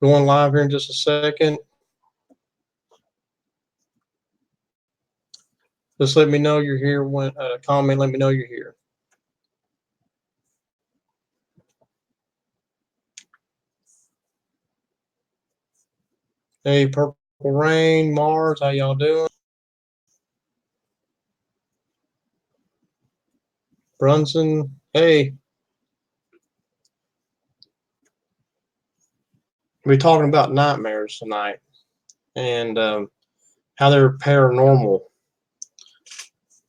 Going live here in just a second. Just let me know you're here. When comment, let me know you're here. Hey, Purple Rain, Mars, how y'all doing? Brunson, hey. We're talking about nightmares tonight and how they're paranormal.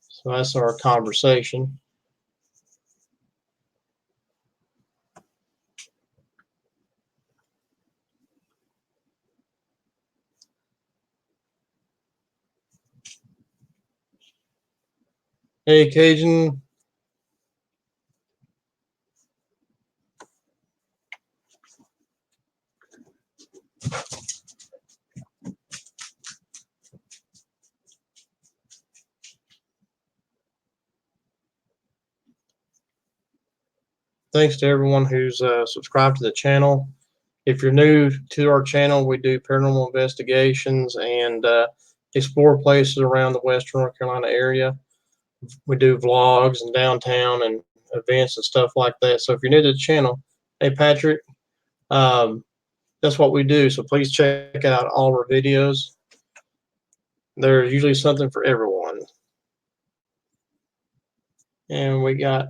So that's our conversation. Hey, Cajun. Thanks to everyone who's subscribed to the channel. If you're new to our channel, we do paranormal investigations and explore places around the Western North Carolina area. We do vlogs and downtown and events and stuff like that. So if you're new to the channel, hey, Patrick, that's what we do. So please check out all our videos. There's usually something for everyone. And we got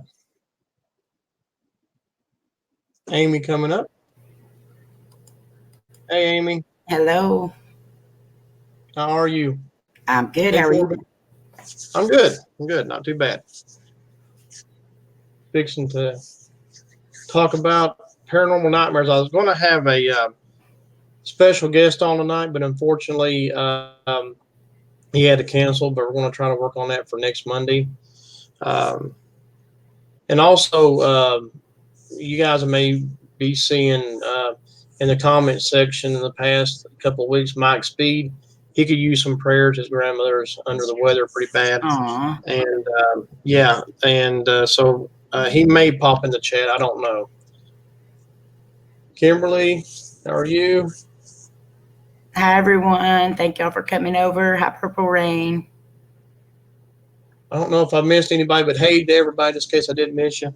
Amy coming up. Hey, Amy. Hello. How are you? I'm good. How are you? I'm good. I'm good. Not too bad. Fixing to talk about paranormal nightmares. I was going to have a special guest on tonight, but unfortunately, he had to cancel. But we're going to try to work on that for next Monday. And also, you guys may be seeing in the comment section in the past couple of weeks, Mike Speed. He could use some prayers. His grandmother's under the weather pretty bad. Aww. And yeah, and so he may pop in the chat. I don't know. Kimberly, how are you? Hi, everyone. Thank y'all for coming over. Hi, Purple Rain. I don't know if I missed anybody, but hey to everybody, just in case I didn't miss you.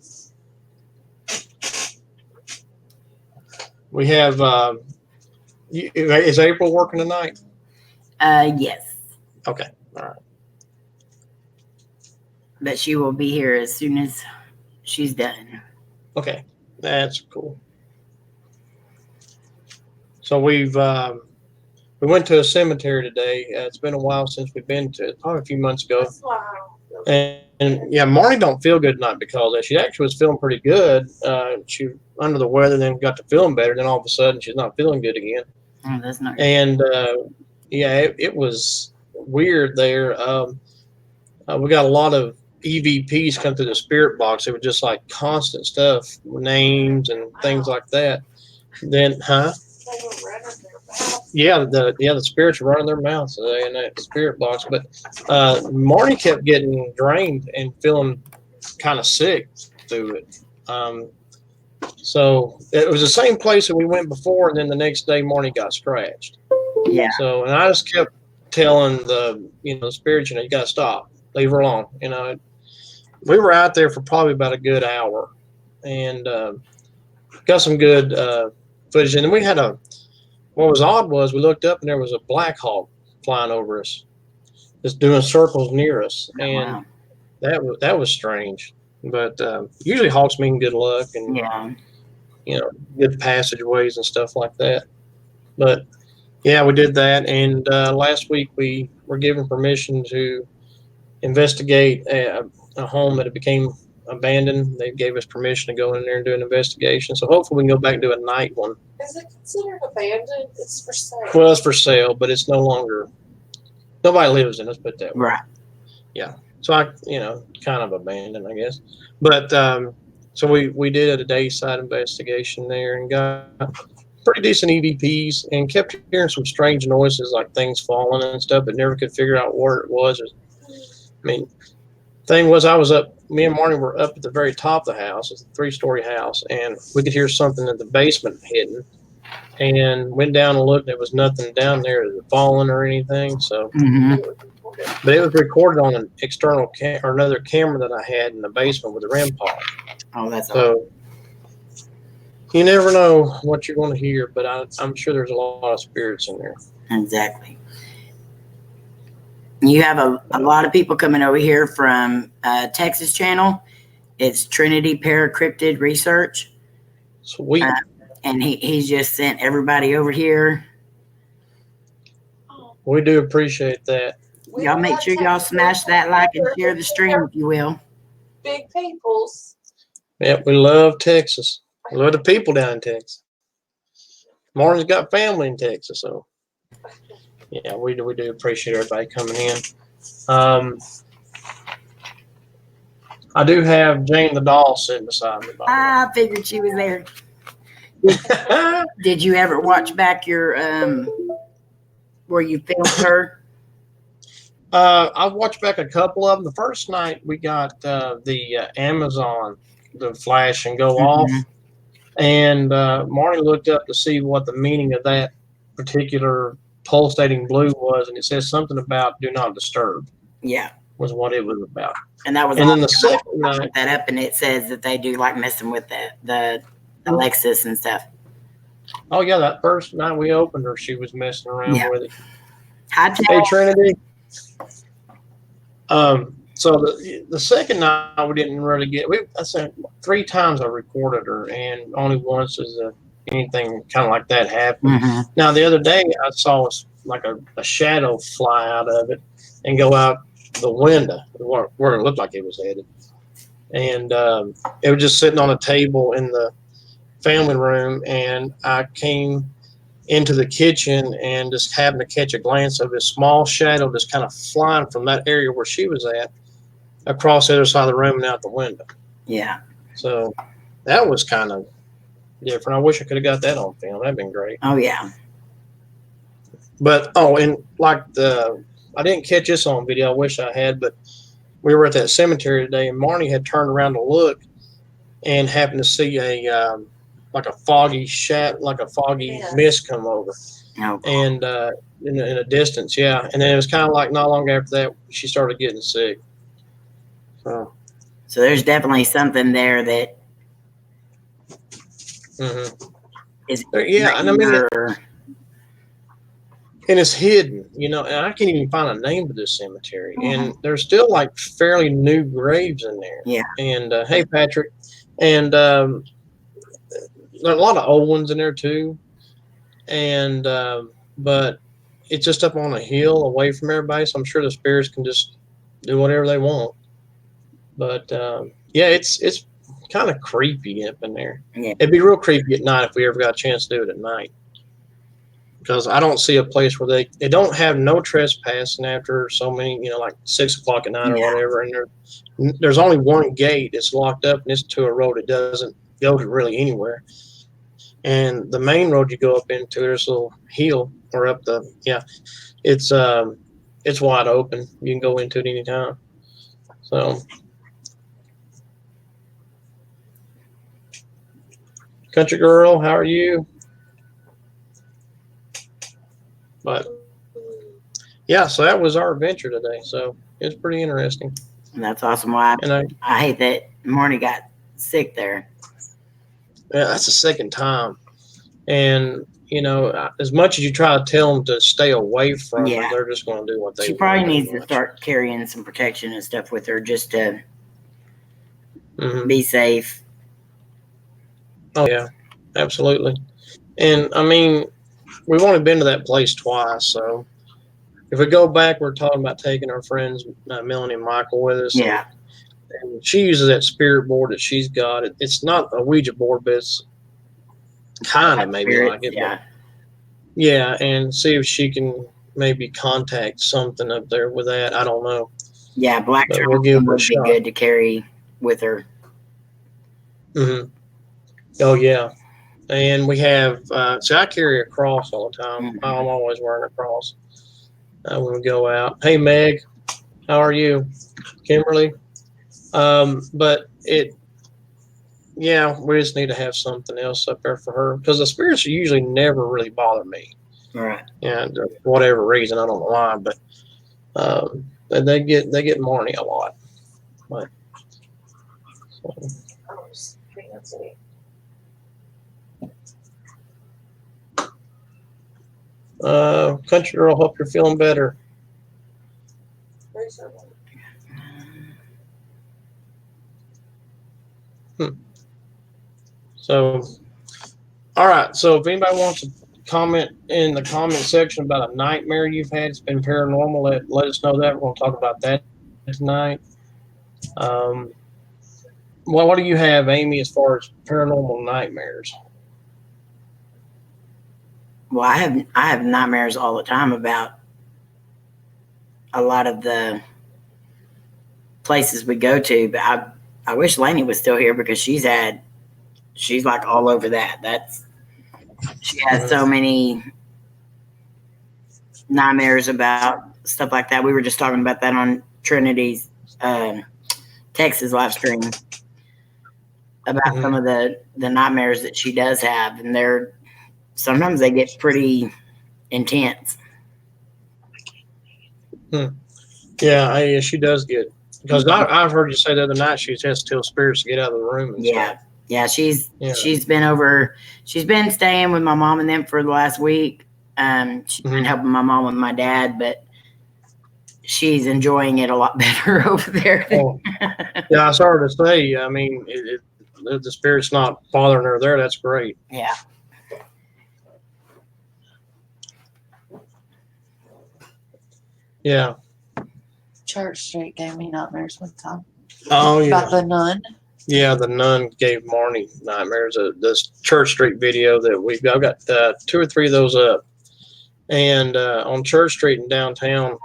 We have, is April working tonight? Yes. Okay, all right. But she will be here as soon as she's done. Okay, that's cool. So we went to a cemetery today. It's been a while since we've been to it, probably a few months ago. And yeah, Marnie don't feel good tonight because she actually was feeling pretty good. She under the weather, then got to feeling better. Then all of a sudden, she's not feeling good again. Oh, that's not. And yeah, it was weird there. We got a lot of EVPs come through the spirit box. It was just like constant stuff, names and things like that. Then, huh? Yeah, the spirits were running their mouths today in that spirit box. But Marty kept getting drained and feeling kind of sick through it. So it was the same place that we went before, and then the next day Marty got scratched. Yeah. So, and I just kept telling the spirits, you got to stop, leave her alone. We were out there for probably about a good hour, and got some good footage. And then we had what was odd was we looked up and there was a Black Hawk flying over us, just doing circles near us, and wow. that was strange. But usually hawks mean good luck and good passageways and stuff like that. But yeah, we did that, and last week we were given permission to investigate a home that became abandoned. They gave us permission to go in there and do an investigation. So hopefully we can go back and do a night one. Is it considered abandoned? It's for sale. Well, it's for sale, but it's no longer. Nobody lives in it. Let's put it that way. Right. Yeah. So kind of abandoned, I guess. But so we did a dayside investigation there and got pretty decent EVPs and kept hearing some strange noises like things falling and stuff, but never could figure out what it was. I mean, thing was, me and Marty were up at the very top of the house. It's a 3-story house, and we could hear something in the basement hidden. and went down and looked. There was nothing down there that had fallen or anything. So, Hmm. but it was recorded on an external or another camera that I had in the basement with a REM pod. Oh, that's awesome. So you never know what you're going to hear, but I'm sure there's a lot of spirits in there. Exactly. You have a lot of people coming over here from Texas channel. It's Trinity Paracryptid Research. Sweet. And he's just sent everybody over here. We do appreciate that. Y'all make sure y'all smash that like and share the stream if you will. Big peoples. Yep, we love Texas. We love the people down in Texas. Martin's got family in Texas, so yeah, we do appreciate everybody coming in. I do have Jane the doll sitting beside me. I figured she was there. Did you ever watch back your where you filmed her? I've watched back a couple of them. The first night we got the Amazon, the flash and go off, and Marty looked up to see what the meaning of that particular pulsating blue was, and it says something about "do not disturb." Yeah, was what it was about. And that was. And then the second night, I put that up, and it says that they do like messing with the Alexis and stuff. Oh yeah, that first night we opened her, she was messing around with it. Hey Trinity. So the second night we didn't really get. I said 3 times I recorded her, and only once is anything kind of like that happened. Mm-hmm. Now the other day I saw like a shadow fly out of it and go out the window where it looked like it was headed, and it was just sitting on a table in the family room, and I came into the kitchen and just happened to catch a glance of this small shadow just kind of flying from that area where she was at across the other side of the room and out the window. Yeah. So that was kind of different. I wish I could have got that on film. That'd been great. Oh yeah. But and like I didn't catch this on video. I wish I had, but we were at that cemetery today, and Marnie had turned around to look and happened to see a like a foggy mist come over. Oh. And in a distance, yeah. And then it was kind of like not long after that she started getting sick. So there's definitely something there that is. Yeah, and I mean, and it's hidden, and I can't even find a name to this cemetery. And there's still like fairly new graves in there. Yeah. And hey, Patrick, and there are a lot of old ones in there too. And but it's just up on a hill away from everybody, so I'm sure the spirits can just do whatever they want. But yeah, it's kind of creepy up in there. Yeah. It'd be real creepy at night if we ever got a chance to do it at night, because I don't see a place where they don't have no trespassing after so many, like 6 o'clock at night or whatever. And there's only one gate. It's locked up, and it's to a road that doesn't go to really anywhere. And the main road you go up into, there's a little hill or up it's wide open. You can go into it anytime. So, Country Girl, how are you? But yeah, so that was our adventure today. So it's pretty interesting. And that's awesome. Why? And I hate that Marnie got sick there. Yeah, that's the second time. And, as much as you try to tell them to stay away from her, they're just going to do what they want. She probably needs to start carrying some protection and stuff with her just to be safe. Oh, yeah, absolutely. And, I mean, we've only been to that place twice. So if we go back, we're talking about taking our friends, Melanie and Michael, with us. Yeah. And she uses that spirit board that she's got. It's not a Ouija board, but it's kind of maybe like it. Yeah. Yeah, and see if she can maybe contact something up there with that. I don't know. Yeah, black would be good to carry with her. Oh, yeah. And we have, I carry a cross all the time. I'm always wearing a cross when we go out. Hey, Meg, how are you? Kimberly? But yeah, we just need to have something else up there for her because the spirits usually never really bother me, All right. and for whatever reason, I don't know why, but they get Marnie a lot. But, country girl, hope you're feeling better. So, all right. So, if anybody wants to comment in the comment section about a nightmare you've had, it's been paranormal, let us know that. We're going to talk about that tonight. What do you have, Amy, as far as paranormal nightmares? Well, I have nightmares all the time about a lot of the places we go to, but I wish Lainey was still here because she's like all over that. She has so many nightmares about stuff like that. We were just talking about that on Trinity's Texas live stream about some of the nightmares that she does have, and sometimes they get pretty intense. Yeah, she does get, because I've heard you say the other night she has to tell spirits to get out of the room. And stuff. Yeah, she's been over. She's been staying with my mom and them for the last week. She's been helping my mom with my dad, but she's enjoying it a lot better over there. Yeah, I started to say. I mean, the spirit's not bothering her there. That's great. Yeah. Yeah. Church Street gave me nightmares one time. Oh yeah. About the nun. Yeah, the nun gave Marnie nightmares. This Church Street video that I've got 2 or 3 of those up, and on Church Street in downtown.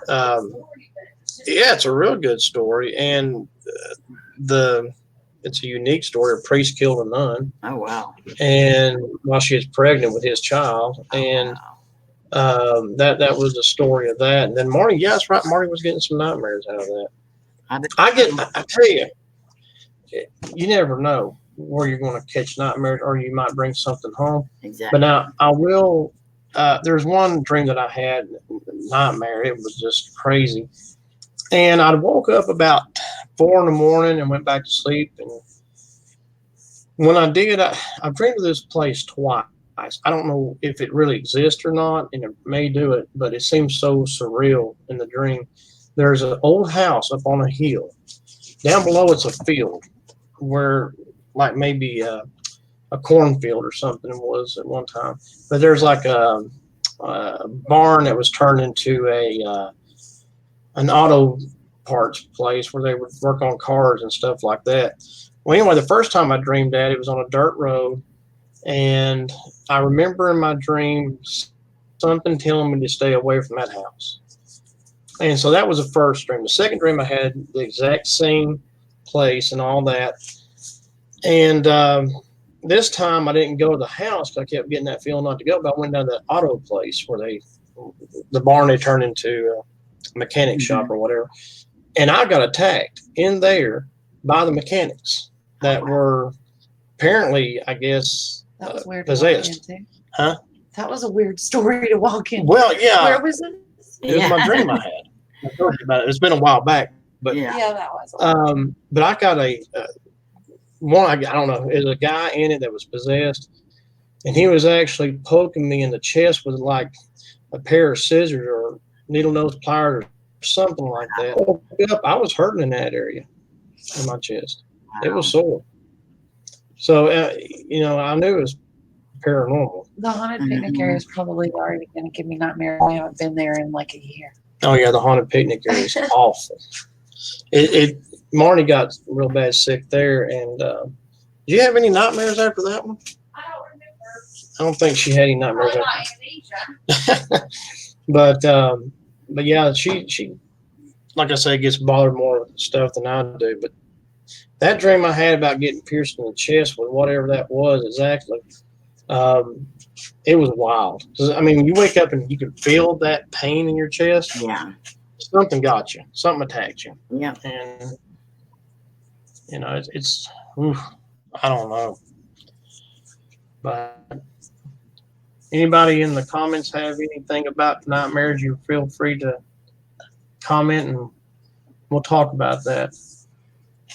Yeah, it's a real good story, and it's a unique story. A priest killed a nun. Oh wow! And while she was pregnant with his child, and that was the story of that. And then Marty, yeah, that's right. Marty was getting some nightmares out of that. I tell you, you never know where you're going to catch nightmares, or you might bring something home. Exactly. But now I will. There's one dream that I had, nightmare. It was just crazy. And I woke up about 4 in the morning and went back to sleep. And when I did, I've dreamed of this place twice. I don't know if it really exists or not, and it may do it, but it seems so surreal in the dream. There's an old house up on a hill. Down below, it's a field where, like maybe a cornfield or something was at one time. But there's like a barn that was turned into an auto parts place where they would work on cars and stuff like that. Well, anyway, the first time I dreamed that, it was on a dirt road, and I remember in my dream something telling me to stay away from that house. And so that was the first dream. The second dream, I had the exact same place and all that. And this time I didn't go to the house because I kept getting that feeling not to go, but I went down to the auto place where the barn they turned into a mechanic shop or whatever. And I got attacked in there by the mechanics that were apparently, I guess, That was weird possessed. to walk into. Huh? That was a weird story to walk in. Well, yeah. Where was it? It was my dream I had. I told you about it. It's been a while back, but Yeah, that was. But I got I don't know. There's a guy in it that was possessed, and he was actually poking me in the chest with like a pair of scissors or needle nose pliers or something like that. I woke up, I was hurting in that area in my chest. It was sore. So I knew it was paranormal. The haunted picnic area is probably already going to give me nightmares. I haven't been there in like a year. Oh yeah, the haunted picnic area is awful. Marnie got real bad sick there, and do you have any nightmares after that one? I don't remember. I don't think she had any nightmares. But yeah, she like I say, gets bothered more with stuff than I do. But that dream I had about getting pierced in the chest with whatever that was exactly, it was wild. I mean, you wake up and you can feel that pain in your chest. Yeah. Something got you. Something attacked you. Yeah. And it's oof. I don't know. But anybody in the comments have anything about nightmares, you feel free to comment and we'll talk about that.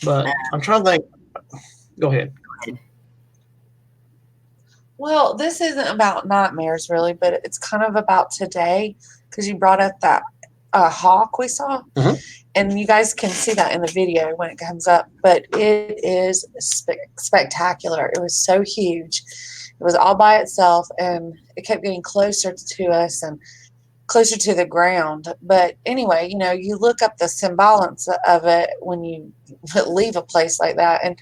But I'm trying to think. Go ahead. Well, this isn't about nightmares really, but it's kind of about today because you brought up that hawk we saw. Mhm. And you guys can see that in the video when it comes up, but it is spectacular. It was so huge. It was all by itself, and it kept getting closer to us and closer to the ground. But anyway, you look up the semblance of it when you leave a place like that. And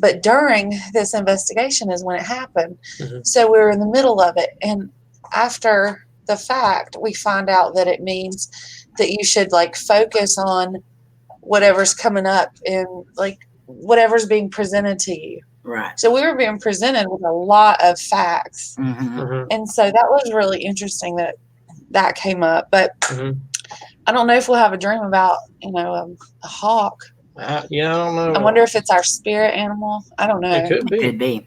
but during this investigation is when it happened. Mhm. So we were in the middle of it, and after the fact, we find out that it means that you should like focus on whatever's coming up and like whatever's being presented to you. Right. So we were being presented with a lot of facts. Mm-hmm. Mhm. And so that was really interesting that came up. But Mhm. I don't know if we'll have a dream about, a hawk. Yeah, I don't know. I wonder if it's our spirit animal. I don't know. It could be. Could be.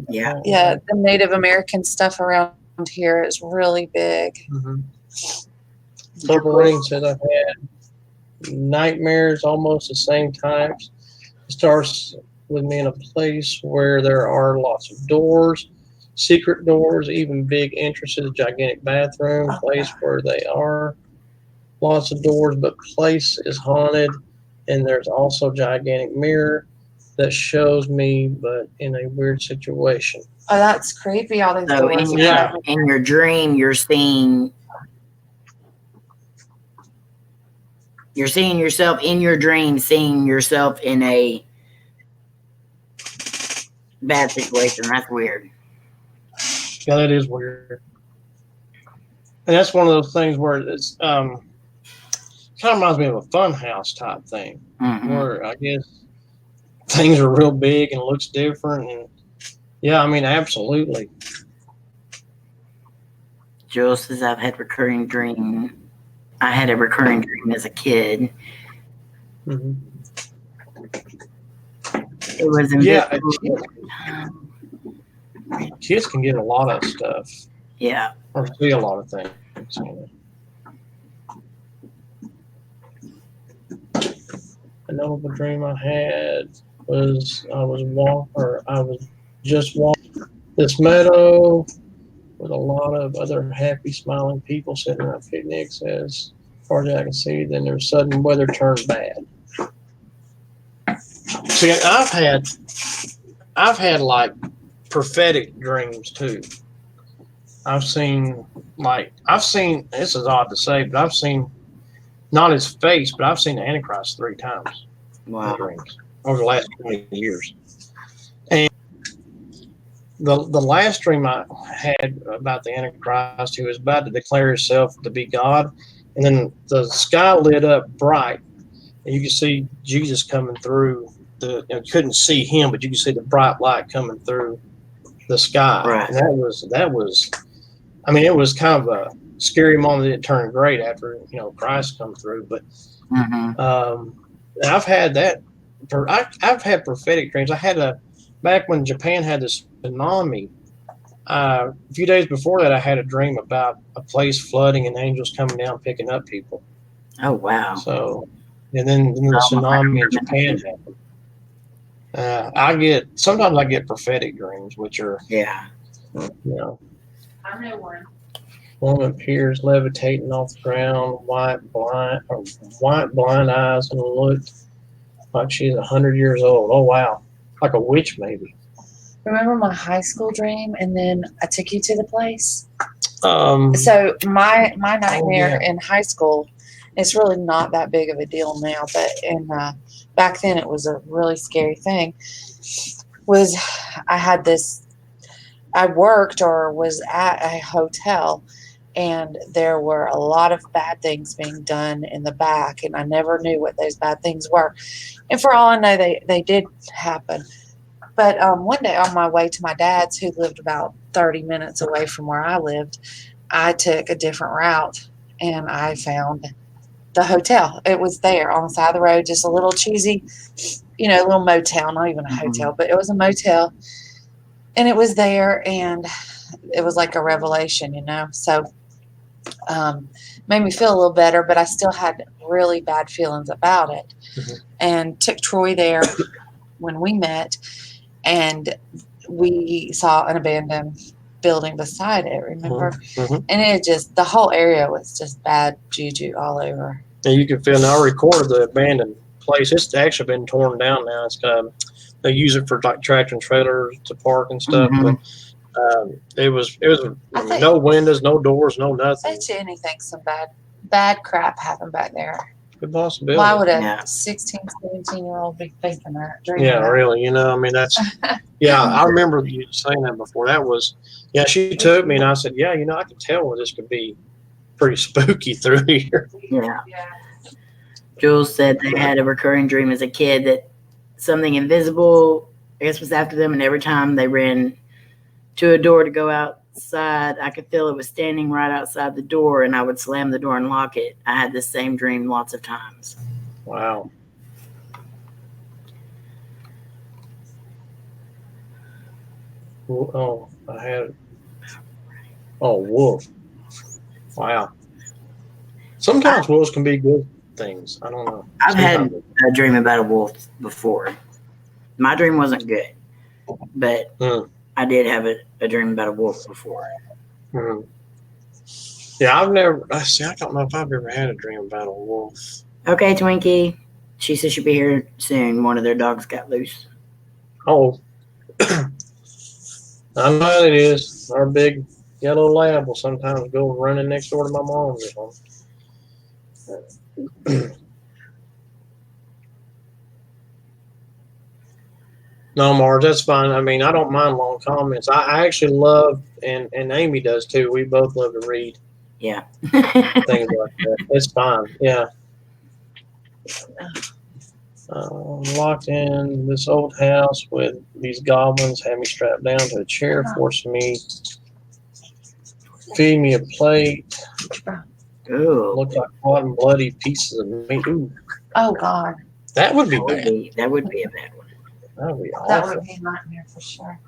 Yeah. Yeah, the Native American stuff around here is really big. Mm-hmm. Purple Rain says I've had nightmares almost the same times. It starts with me in a place where there are lots of doors, secret doors, even big entrances, gigantic bathroom, place where they are lots of doors, but place is haunted, and there's also a gigantic mirror that shows me, but in a weird situation. Oh, that's creepy. All these So doors. in your dream, you're seeing yourself in your dream, seeing yourself in a bad situation. That's weird. Yeah, that is weird. And that's one of those things where it's kind of reminds me of a fun house type thing, where I guess things are real big and looks different. And yeah, I mean, absolutely. Joel says I've had recurring dream. I had a recurring dream as a kid. Mm-hmm. It was Kids can get a lot of stuff. Yeah. Or see a lot of things. Another dream I had was I was just walking this meadow with a lot of other happy, smiling people sitting around picnics. As far as I can see, then their sudden weather turned bad. See, I've had like prophetic dreams too. I've seen, this is odd to say, but I've seen not his face, but I've seen the Antichrist 3 times in dreams over the last 20 years. And the last dream I had about the Antichrist, he was about to declare himself to be God, and then the sky lit up bright, and you could see Jesus coming through. You couldn't see him, but you could see the bright light coming through the sky. Right. And that was, I mean, it was kind of a scary moment. It turned great after Christ come through. But I've had that. I've had prophetic dreams. I had back when Japan had the tsunami. A few days before that, I had a dream about a place flooding and angels coming down picking up people. Oh wow! So, and then the tsunami in Japan happened. Sometimes I get prophetic dreams, which are I know one. Woman appears levitating off the ground, white blind eyes, and looked like she's 100 years old. Oh wow, like a witch maybe. Remember my high school dream, and then I took you to the place. So my nightmare in high school, it's really not that big of a deal now, but back then it was a really scary thing. I worked or was at a hotel, and there were a lot of bad things being done in the back, and I never knew what those bad things were. And for all I know, they did happen. But one day on my way to my dad's, who lived about 30 minutes away from where I lived, I took a different route, and I found the hotel. It was there on the side of the road, just a little cheesy, you know, a little motel, not even a hotel, but it was a motel. And it was there, and it was like a revelation, you know. So made me feel a little better, but I still had really bad feelings about it. And took Troy there when we met, and we saw an abandoned building beside it, remember? And it just, the whole area was just bad juju all over. And you can feel, now I recorded the abandoned place. It's actually been torn down now. It's they use it for like tractor trailers to park and stuff, but it was no windows, no doors, no nothing. I bet you anything some bad crap happened back there. Good possibility. Why would a 16, 17-year-old be thinking that? Yeah, that? Really. You know, I mean, that's, yeah, I remember you saying that before. That was, yeah, she took me and I said, yeah, you know, I could tell where this could be pretty spooky through here. Yeah. Jules said they had a recurring dream as a kid that something invisible, I guess, was after them, and every time they ran to a door to go outside, I could feel it was standing right outside the door, and I would slam the door and lock it. I had the same dream lots of times. Wow. Oh, I had. Oh, wolf. Wow. Sometimes wolves can be good things. I don't know. I've had a dream about a wolf before. My dream wasn't good, but I did have a dream about a wolf before. Yeah, I've never. I don't know if I've ever had a dream about a wolf. Okay, Twinkie. She says she'll be here soon. One of their dogs got loose. Oh. I know how it is. Our big yellow lab will sometimes go running next door to my mom's or something. No, Marge, that's fine. I mean, I don't mind long comments. I actually love, and Amy does too. We both love to read. Yeah. Things like that. It's fine. Yeah. Locked in this old house with these goblins, had me strapped down to a chair, forcing me, feed me a plate. Ooh. Looked like hot and bloody pieces of meat. Ooh. Oh, God. That would be bad. That would be a bad one. That would be awful. That would be a nightmare for sure.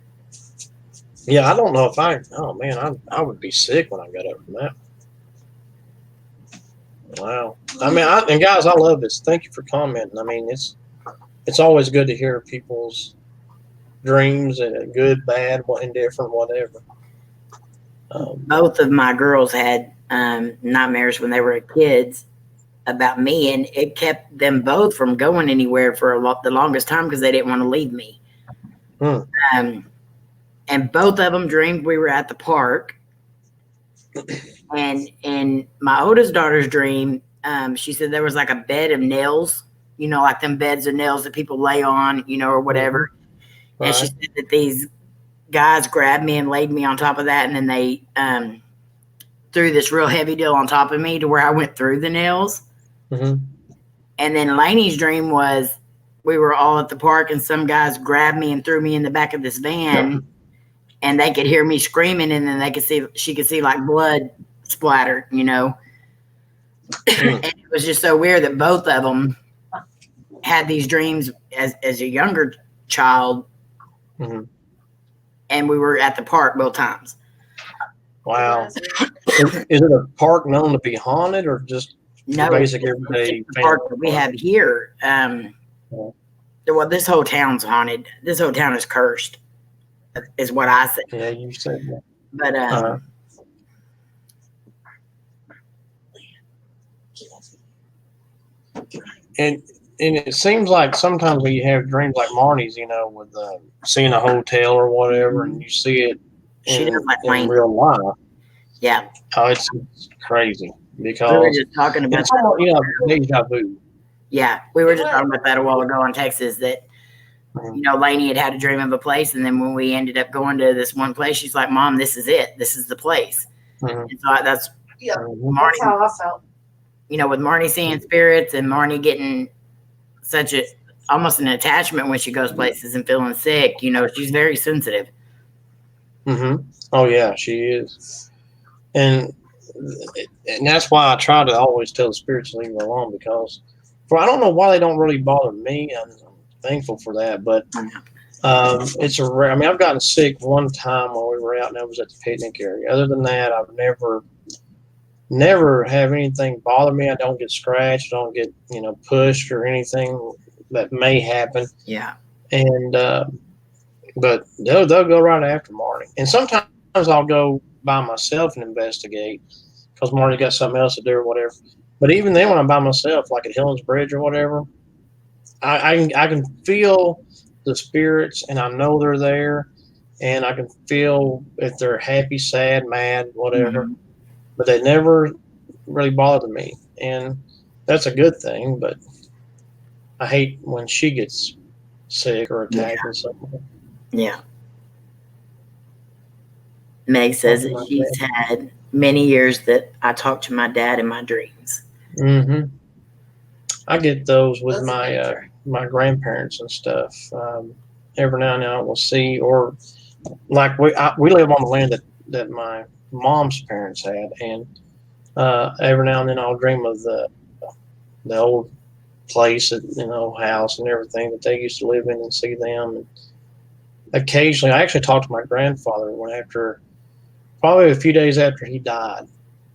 Yeah, I don't know if oh man, I would be sick when I got up from that. Wow. I mean, and guys, I love this. Thank you for commenting. I mean, it's always good to hear people's dreams and good, bad, indifferent, whatever. Both of my girls had nightmares when they were kids about me, and it kept them both from going anywhere for the longest time because they didn't want to leave me. And both of them dreamed we were at the park. And in my oldest daughter's dream, she said there was like a bed of nails, you know, like them beds of nails that people lay on, you know, or whatever. Right. And she said that these guys grabbed me and laid me on top of that, and then they threw this real heavy deal on top of me to where I went through the nails. And then Lainey's dream was we were all at the park, and some guys grabbed me and threw me in the back of this van, and they could hear me screaming, and then she could see like blood splatter, you know. And it was just so weird that both of them had these dreams as a younger child, and we were at the park both times. Wow. Is it a park known to be haunted, or just basic everyday park that we have here? Well, this whole town's haunted. This whole town is cursed, is what I say. Yeah, you said that. But and it seems like sometimes when you have dreams like Marnie's, you know, with seeing a hotel or whatever, and you see it in real life. Yeah. Oh, it's crazy because we were just talking about it's almost, you know, deja vu. Yeah, we were just talking about that a while ago in Texas. That you know, Lainey had a dream of a place, and then when we ended up going to this one place, she's like, "Mom, this is it. This is the place." And so that's Marnie. That's how I felt. You know, with Marnie seeing spirits and Marnie getting such almost an attachment when she goes places and feeling sick. You know, she's very sensitive. Oh yeah, she is, and that's why I try to always tell the spirits to leave her alone, because I don't know why they don't really bother me. thankful for that. But it's a rare. I mean, I've gotten sick one time while we were out, and I was at the picnic area. Other than that, I've never have anything bother me. I don't get scratched, I don't get pushed or anything that may happen. Yeah. And but they'll go right after Marty. And sometimes I'll go by myself and investigate because Marty's got something else to do or whatever. But even then, when I'm by myself, like at Hillen's Bridge or whatever, I can feel the spirits, and I know they're there, and I can feel if they're happy, sad, mad, whatever. But they never really bother me, and that's a good thing. But I hate when she gets sick or attacked or something. Yeah. Meg says that she's had many years that I talk to my dad in my dreams. Mm-hmm. I get those with my grandparents and stuff. Every now and then I will see, or like we live on the land that my mom's parents had, and every now and then I'll dream of the old place, house and everything that they used to live in, and see them. And occasionally, I actually talked to my grandfather probably a few days after he died,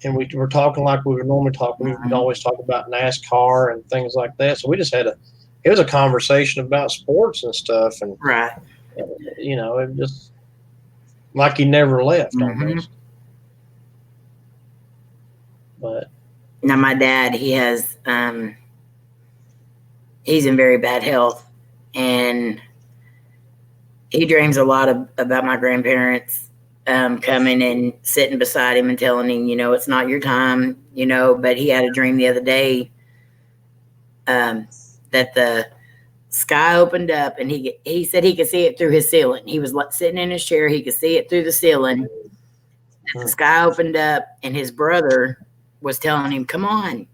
and we were talking like we would normally talk. We would always talk about NASCAR and things like that. So we just it was a conversation about sports and stuff, and it just like he never left almost. But now my dad, he's in very bad health, and he dreams a lot about my grandparents coming and sitting beside him and telling him, it's not your time, but he had a dream the other day that the sky opened up, and he said he could see it through his ceiling. He was sitting in his chair. He could see it through the ceiling. The sky opened up, and his brother was telling him, come on.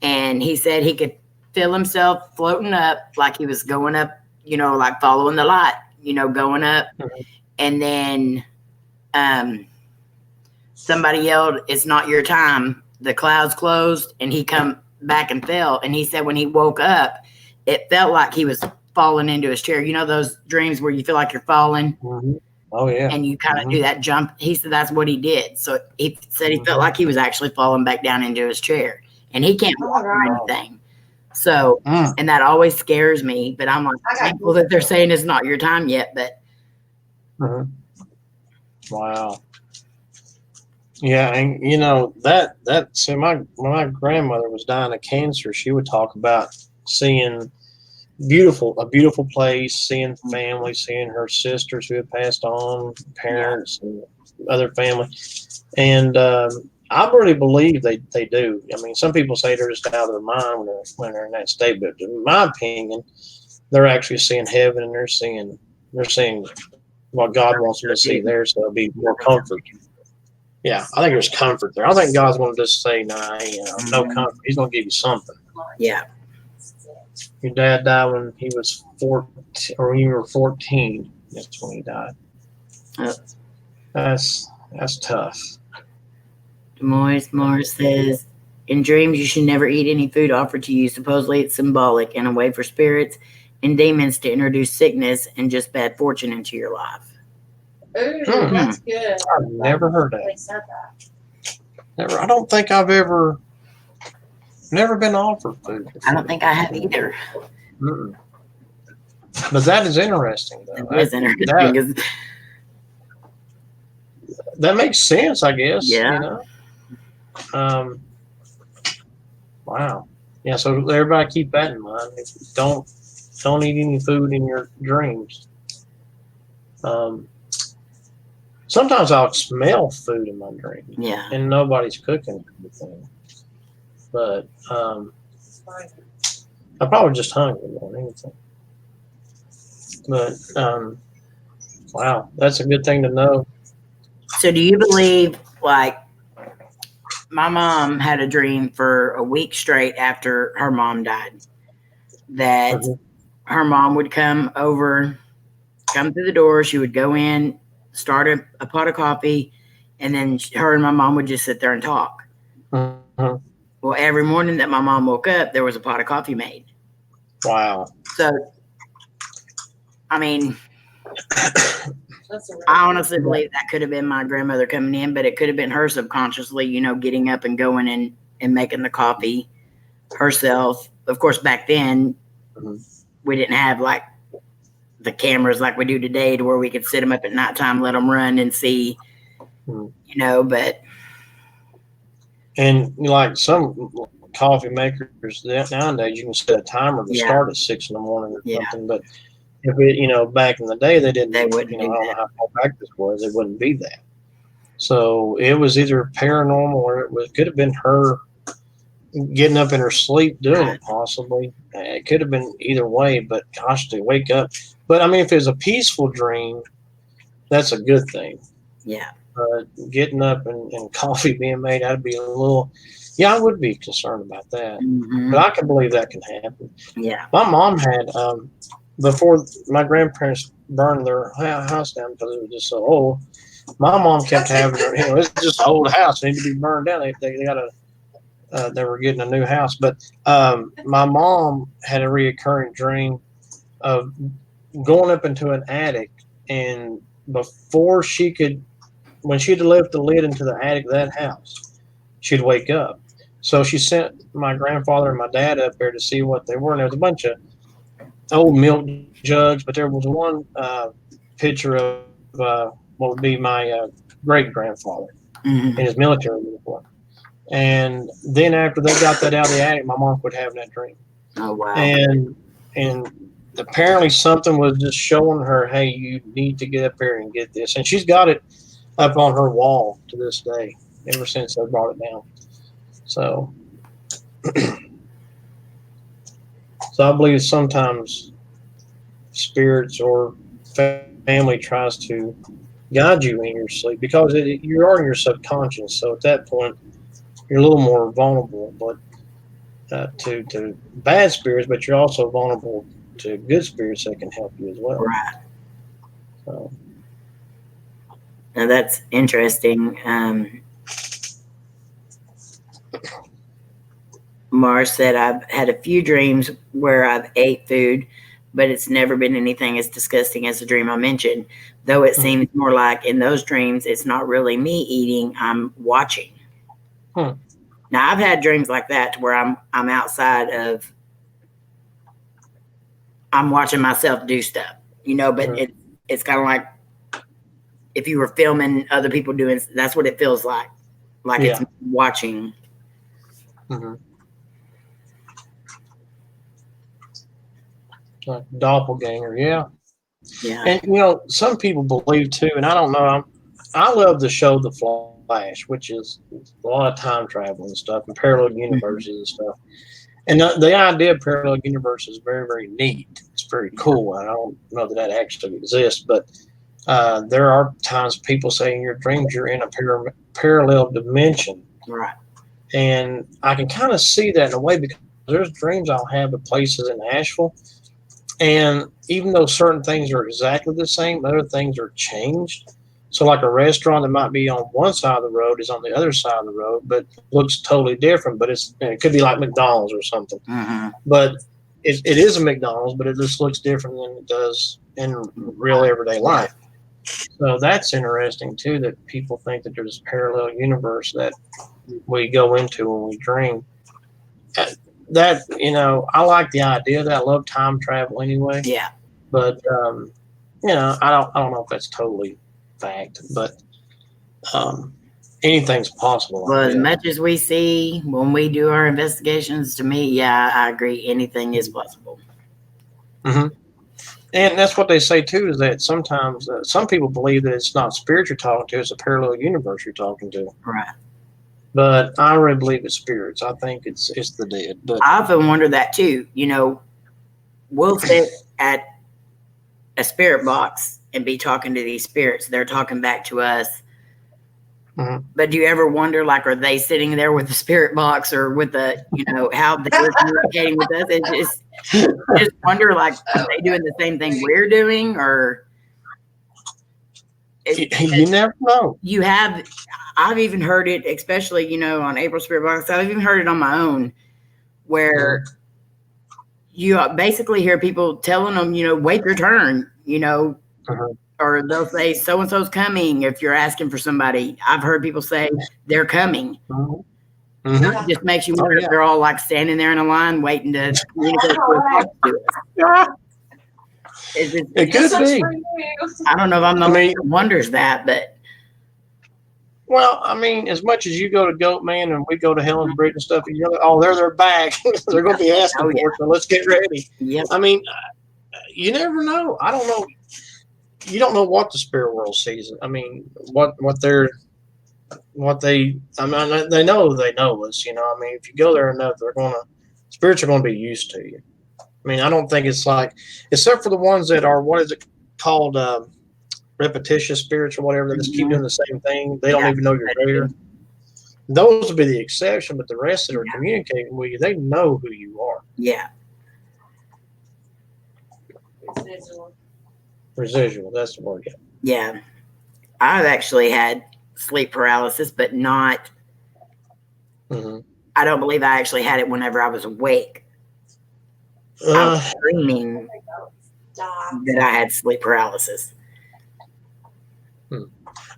And he said he could feel himself floating up like he was going up, like following the light, going up. And then somebody yelled, it's not your time. The clouds closed, and he come back and fell. And he said when he woke up, it felt like he was falling into his chair. Those dreams where you feel like you're falling. Oh, yeah. And you kind of do that jump. He said that's what he did. So he said he felt like he was actually falling back down into his chair. And he can't walk or anything. So, and that always scares me. But I'm like, thankful that they're saying it's not your time yet. But wow. Yeah, and so when my grandmother was dying of cancer, she would talk about seeing a beautiful place, seeing family, seeing her sisters who had passed on, parents and other family. And I really believe they do. I mean, some people say they're just out of their mind when they're in that state, but in my opinion, they're actually seeing heaven, and they're seeing what God wants them to see there, so it'll be more comfort. Yeah, I think there's comfort there. I think God's going to just say, nah, no comfort. He's going to give you something. Yeah. Your dad died when he was 14, or when you were 14. That's when he died. That's tough. Morris says, in dreams, you should never eat any food offered to you. Supposedly, it's symbolic and a way for spirits and demons to introduce sickness and just bad fortune into your life. Ooh, that's good. I've never heard that. Never. I don't think I've never been offered food before. I don't think I have either. But that is interesting, though. It is interesting. That makes sense, I guess. Yeah. Wow. Yeah. So everybody keep that in mind. Don't eat any food in your dreams. Sometimes I'll smell food in my dreams. Yeah. And nobody's cooking anything. But I'm probably just hungry more than anything. But wow, that's a good thing to know. So do you believe, like, my mom had a dream for a week straight after her mom died, that her mom would come through the door, she would go in, start a pot of coffee, and then her and my mom would just sit there and talk. Well, every morning that my mom woke up, there was a pot of coffee made. Wow. So, I mean, I honestly believe that could have been my grandmother coming in, but it could have been her subconsciously, getting up and going and making the coffee herself. Of course, back then, we didn't have like the cameras like we do today to where we could sit them up at nighttime, let them run and see, but. And like some coffee makers nowadays, you can set a timer to start at 6 a.m. or something. But if it, back in the day, they didn't. They wouldn't. I don't know how far back this was. It wouldn't be that. So it was either paranormal or could have been her getting up in her sleep doing it. Possibly, it could have been either way. But gosh, to wake up. But I mean, if it was a peaceful dream, that's a good thing. Yeah. Getting up and coffee being made, I'd be a little, I would be concerned about that. Mm-hmm. But I can believe that can happen. Yeah. My mom had, before my grandparents burned their house down because it was just so old, my mom kept having her, it's just an old house, it needed to be burned down. They got they were getting a new house. But my mom had a reoccurring dream of going up into an attic, and before she could, when she'd lift the lid into the attic of that house, she'd wake up. So she sent my grandfather and my dad up there to see what they were. And there was a bunch of old milk jugs, but there was one picture of what would be my great grandfather in his military uniform. And then after they got that out of the attic, my mom quit having that dream. Oh, wow. And apparently something was just showing her, hey, you need to get up here and get this. And she's got it up on her wall to this day, ever since they brought it down. So, I believe sometimes spirits or family tries to guide you in your sleep because you are in your subconscious. So at that point, you're a little more vulnerable, but to bad spirits, but you're also vulnerable to good spirits that can help you as well. Right. So. Now that's interesting. Mars said, I've had a few dreams where I've ate food, but it's never been anything as disgusting as the dream I mentioned, though it seems more like in those dreams, it's not really me eating, I'm watching. Now I've had dreams like that to where I'm outside of, I'm watching myself do stuff, but it's kind of like if you were filming other people doing, that's what it feels like it's watching. Like doppelganger, yeah. Yeah. And some people believe too, and I don't know. I love the show The Flash, which is a lot of time travel and stuff, and parallel universes and stuff. And the idea of parallel universe is very, very neat. It's very cool. I don't know that actually exists, but there are times people say in your dreams you're in a parallel dimension. Right. And I can kind of see that in a way because there's dreams I'll have of places in Asheville. And even though certain things are exactly the same, other things are changed. So like a restaurant that might be on one side of the road is on the other side of the road, but looks totally different. But it could be like McDonald's or something. But it is a McDonald's, but it just looks different than it does in real everyday life. So that's interesting too, that people think that there's a parallel universe that we go into when we dream. That, I like the idea of that. I love time travel anyway. Yeah. But I don't know if that's totally fact, but anything's possible. Well, as much as we see when we do our investigations, to me, I agree. Anything is possible. And that's what they say too, is that sometimes some people believe that it's not spirit you're talking to, it's a parallel universe you're talking to. Right. But I really believe it's spirits. I think it's the dead. But I often wonder that too. We'll sit at a spirit box and be talking to these spirits. They're talking back to us. But do you ever wonder, like, are they sitting there with the spirit box or with the, how they're communicating with us? It's just wonder, like, are they doing the same thing we're doing, or you never know. I've even heard it, especially, on April Spirit Box. I've even heard it on my own, where you basically hear people telling them, wait your turn, Uh-huh. or they'll say so and so's coming. If you're asking for somebody, I've heard people say they're coming. Mhm. Mhm. Yeah. It just makes you Oh, wonder yeah. if they're all like standing there in a line waiting to communicate to us. It could be. I don't know if I'm the I only mean, one that wonders that, but well, I mean, as much as you go to Goat Man and we go to Helen's Bridge and stuff, and you're like, oh, they're back. They're going to be asking oh yeah, for it, so let's get ready. yep, I mean, you never know. I don't know. You don't know what the spirit world sees. I mean, what they. I mean, they know us. I mean, if you go there enough, spirits are gonna be used to you. I mean, I don't think it's like, except for the ones that are, what is it called, repetitious spirits or whatever, that just keep doing the same thing. They don't yeah, even know you're there. Those would be the exception, but the rest that are communicating with you, they know who you are. yeah. Residual, that's the word. Yeah, I've actually had sleep paralysis, but not. Mm-hmm. I don't believe I actually had it whenever I was awake. I was dreaming that I had sleep paralysis.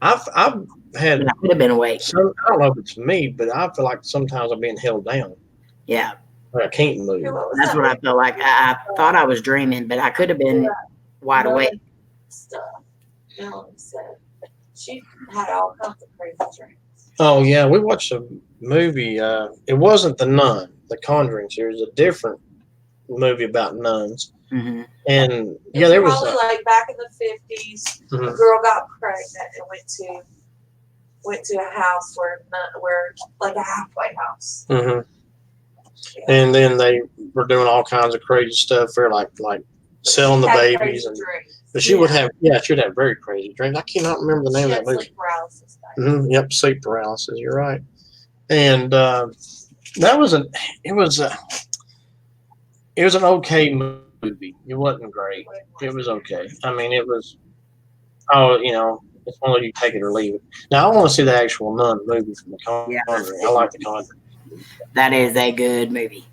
I've had. And I could have been awake. I don't know if it's me, but I feel like sometimes I'm being held down. Yeah, Like I can't move. that's what I felt like. I thought I was dreaming, but I could have been wide awake. She had all kinds of crazy dreams. Oh yeah, we watched a movie. It wasn't The Nun, the Conjuring series, a different movie about nuns. Mm-hmm. And yeah, there was probably like back in the 50s. Mhm. A girl got pregnant and went to a house where like a halfway house. Mhm. Yeah. And then they were doing all kinds of crazy stuff. They're like selling the babies, but she would have very crazy dreams. I cannot remember the name of that movie. Sleep paralysis. Yep, sleep paralysis. You're right. And that was it was an okay movie. It wasn't great. It was okay. I mean, it was. Oh, it's one of you take it or leave it. Now I want to see the actual Nun movie from the Conjuring. I like the Conjuring. That is a good movie.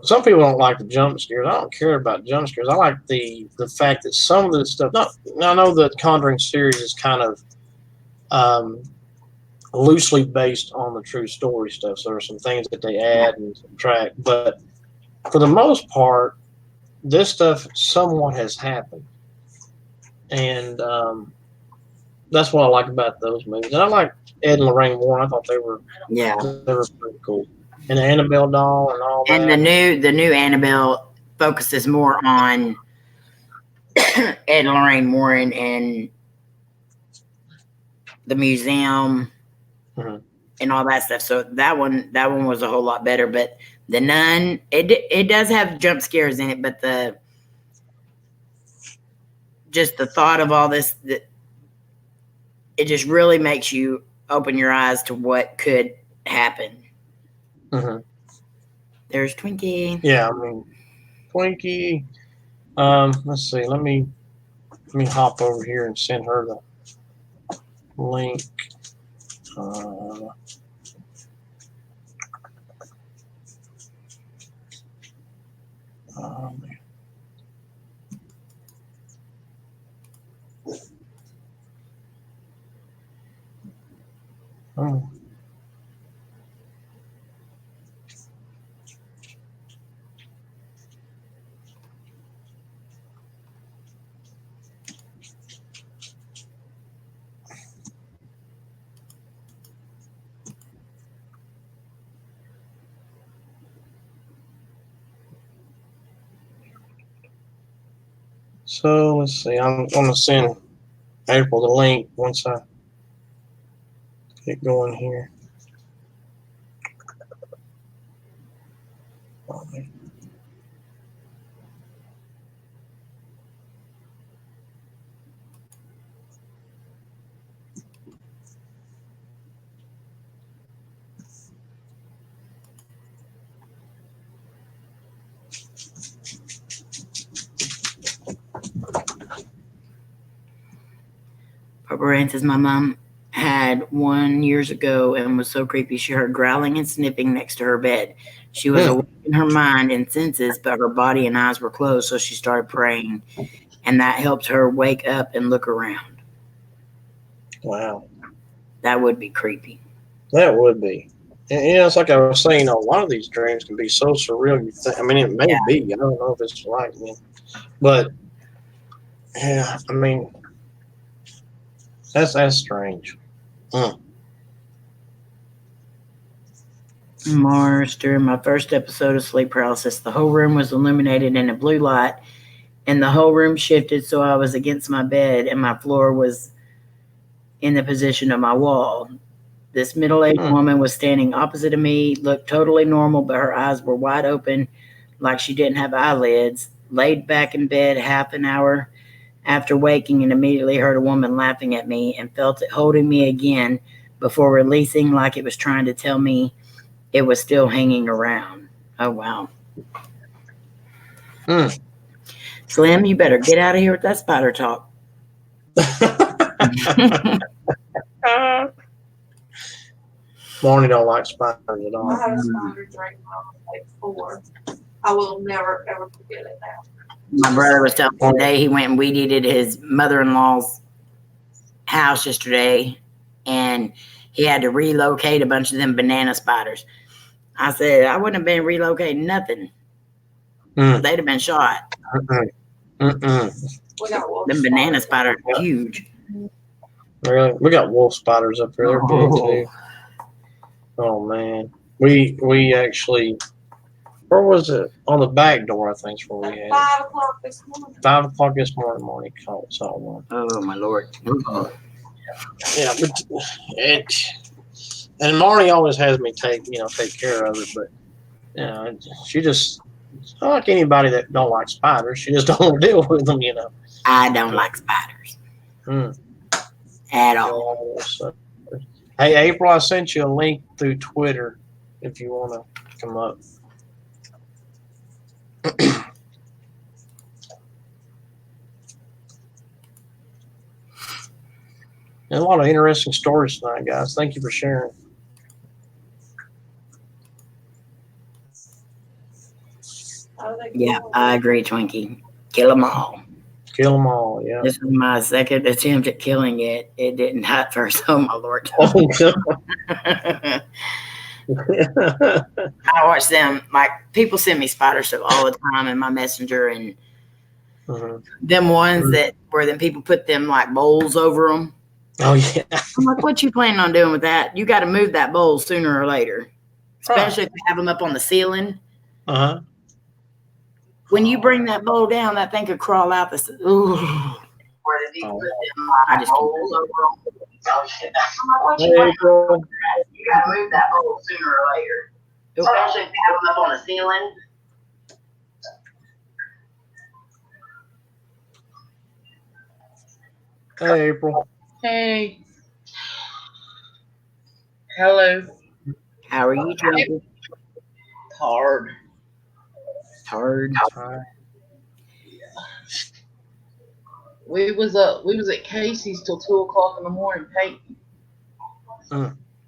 Some people don't like the jump scares. I don't care about jump scares. I like the fact that some of this stuff. I know the Conjuring series is kind of loosely based on the true story stuff. So there are some things that they add and subtract, but for the most part, this stuff somewhat has happened, and that's what I like about those movies. And I like Ed and Lorraine Warren. I thought they were pretty cool. And the Annabelle doll and all that. And the new Annabelle focuses more on Ed and Lorraine Warren and the museum and all that stuff. So that one was a whole lot better. But the Nun, it does have jump scares in it, but just the thought of all this, it just really makes you open your eyes to what could happen. Mm-hmm. There's Twinkie. Yeah, I mean, Twinkie. Let's see. Let me hop over here and send her the link. Oh. So let's see. I'm going to send April the link once I get going here. Purple Ranch is my mom. had one years ago and was so creepy. She heard growling and sniffing next to her bed. She was awake in her mind and senses, but her body and eyes were closed, so she started praying, and that helped her wake up and look around. Wow. That would be creepy. That would be. And, it's like I was saying, a lot of these dreams can be so surreal. You think, I mean, it may be. I don't know if it's right, but yeah, I mean, that's strange. Mars, during my first episode of sleep paralysis, the whole room was illuminated in a blue light, and the whole room shifted so I was against my bed and my floor was in the position of my wall. This middle-aged woman was standing opposite of me, looked totally normal, but her eyes were wide open like she didn't have eyelids. Laid back in bed half an hour after waking and immediately heard a woman laughing at me and felt it holding me again before releasing like it was trying to tell me it was still hanging around. Oh, wow. Slim, you better get out of here with that spider talk. Marnie don't like spiders at all. I had a spider dream when I was like 4. I will never ever forget it now. My brother was telling me today he went and weed eated his mother-in-law's house yesterday, and he had to relocate a bunch of them banana spiders. I said, I wouldn't have been relocating nothing. They'd have been shot. Them banana spiders are huge. Really? We got wolf spiders up there. They're big too. Oh man. We actually, where was it? On the back door, I think is where we had it. 5 o'clock this morning. 5 o'clock this morning saw one. Oh my Lord. Yeah, but and Marnie always has me take care of it, but she just, like anybody that don't like spiders, she just don't want to deal with them, I don't like spiders. At all. Hey, April, I sent you a link through Twitter if you want to come up. And a lot of interesting stories tonight, guys. Thank you for sharing. Yeah, I agree, Twinkie. Kill them all. Kill them all, yeah. This was my second attempt at killing it. It didn't hurt first. Oh, my Lord. I watch them. Like, people send me spider stuff all the time in my messenger, and them ones that where then people put them like bowls over them. Oh, yeah. I'm like, what you planning on doing with that? You got to move that bowl sooner or later, especially if you have them up on the ceiling. When you bring that bowl down, that thing could crawl out. Ooh. I just keep Hey, April. You got to move that bowl sooner or later, especially if you have them up on the ceiling. Hey, April. Hey. Hello. How are you, Joe? Hard. Hard. We was at Casey's till 2 o'clock in the morning painting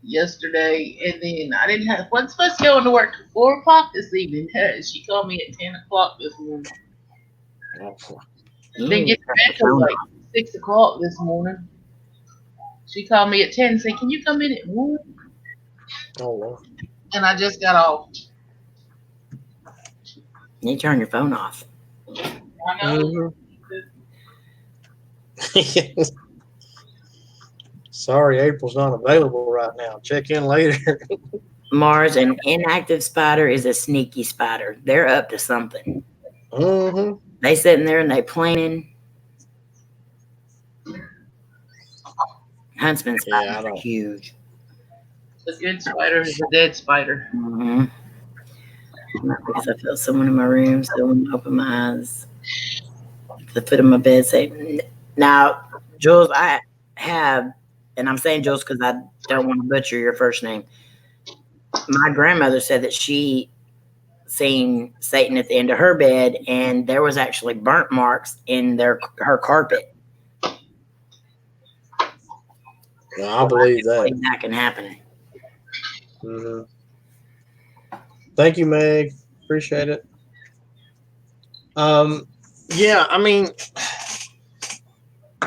yesterday, and then I wasn't supposed to go into work till 4 o'clock this evening. She called me at 10 o'clock this morning. Didn't get to bed till like 6 o'clock this morning. She called me at 10 and said, "Can you come in at 1?" Oh, wow. And I just got off. You turn your phone off. I know. Sorry, April's not available right now. Check in later. Mars, an inactive spider is a sneaky spider. They're up to something. They sitting there and they planning. Huntsman spiders are huge. A good spider is a dead spider. Because I felt someone in my room, so when I open my eyes, the foot of my bed say, now, Jules, I have, and I'm saying Jules because I don't want to butcher your first name. My grandmother said that she seen Satan at the end of her bed, and there was actually burnt marks in her carpet. I believe that. That can happen. Mm-hmm. Thank you, Meg. Appreciate it. Yeah, I mean,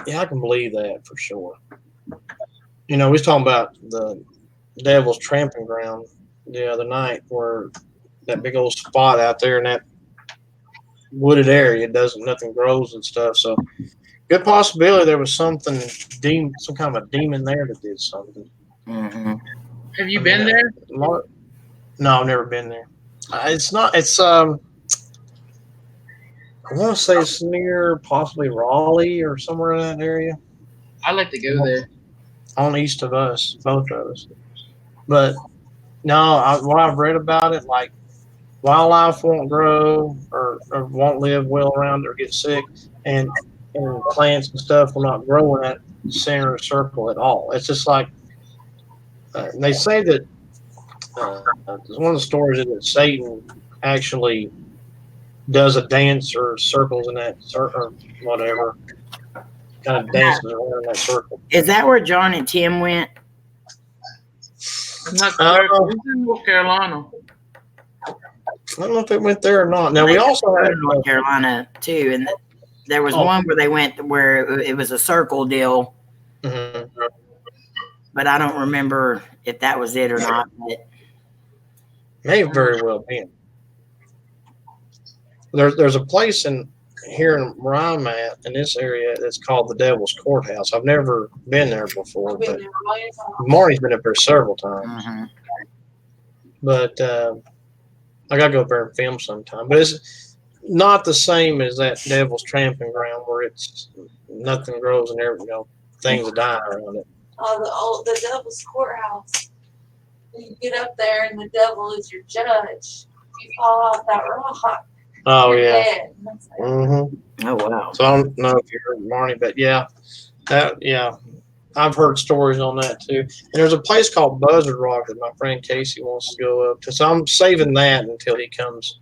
yeah, I can believe that for sure. We was talking about the Devil's Tramping Ground the other night, where that big old spot out there in that wooded area nothing grows and stuff. So good possibility there was some kind of a demon there that did something. Mm-hmm. Have you been there? No, I've never been there. It's not. It's I want to say it's near possibly Raleigh or somewhere in that area. I'd like to go there. On east of us, both of us. But no, what I've read about it, like wildlife won't grow or won't live well around or get sick, and plants and stuff will not grow in that center circle at all. It's just like they say that one of the stories is that Satan actually does a dance or circles in that circle or whatever, kind of dances around in that circle. Is that where John and Tim went? I'm not sure. It's in North Carolina. I don't know if it went there or not. Now we also had North Carolina too, and there was one where they went where it was a circle deal. Mm-hmm. But I don't remember if that was it or not. But may very well been. There's a place here where I'm at in this area that's called the Devil's Courthouse. I've never been there before, but Marty's been up there several times. mm-hmm. But I gotta go up there and film sometime. But it's not the same as that Devil's Tramping Ground where it's nothing grows and things die around it. The Devil's Courthouse. You get up there and the devil is your judge. If you fall off that rock, Oh you're yeah. dead. Mm-hmm. Oh wow. So I don't know if you heard Marty, but yeah, I've heard stories on that too. And there's a place called Buzzard Rock that my friend Casey wants to go up to. So I'm saving that until he comes.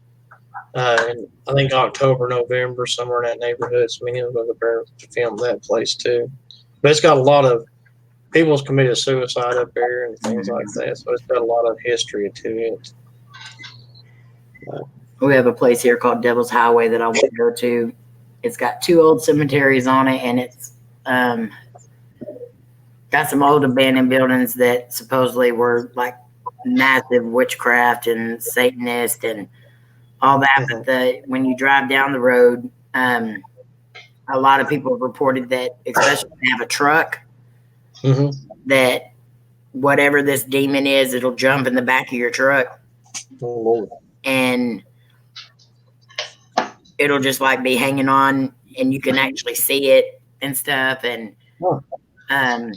In, I think October, November, somewhere in that neighborhood. So he'll go up there to film that place too. But it's got a lot of people's committed suicide up there and things like that. So it's got a lot of history to it. We have a place here called Devil's Highway that I want to go to. It's got 2 old cemeteries on it, and it's got some old abandoned buildings that supposedly were like massive witchcraft and Satanist and all that. But when you drive down the road, a lot of people have reported that, especially if they have a truck, that whatever this demon is, it'll jump in the back of your truck. Oh, Lord. And it'll just like be hanging on and you can actually see it and stuff. And I've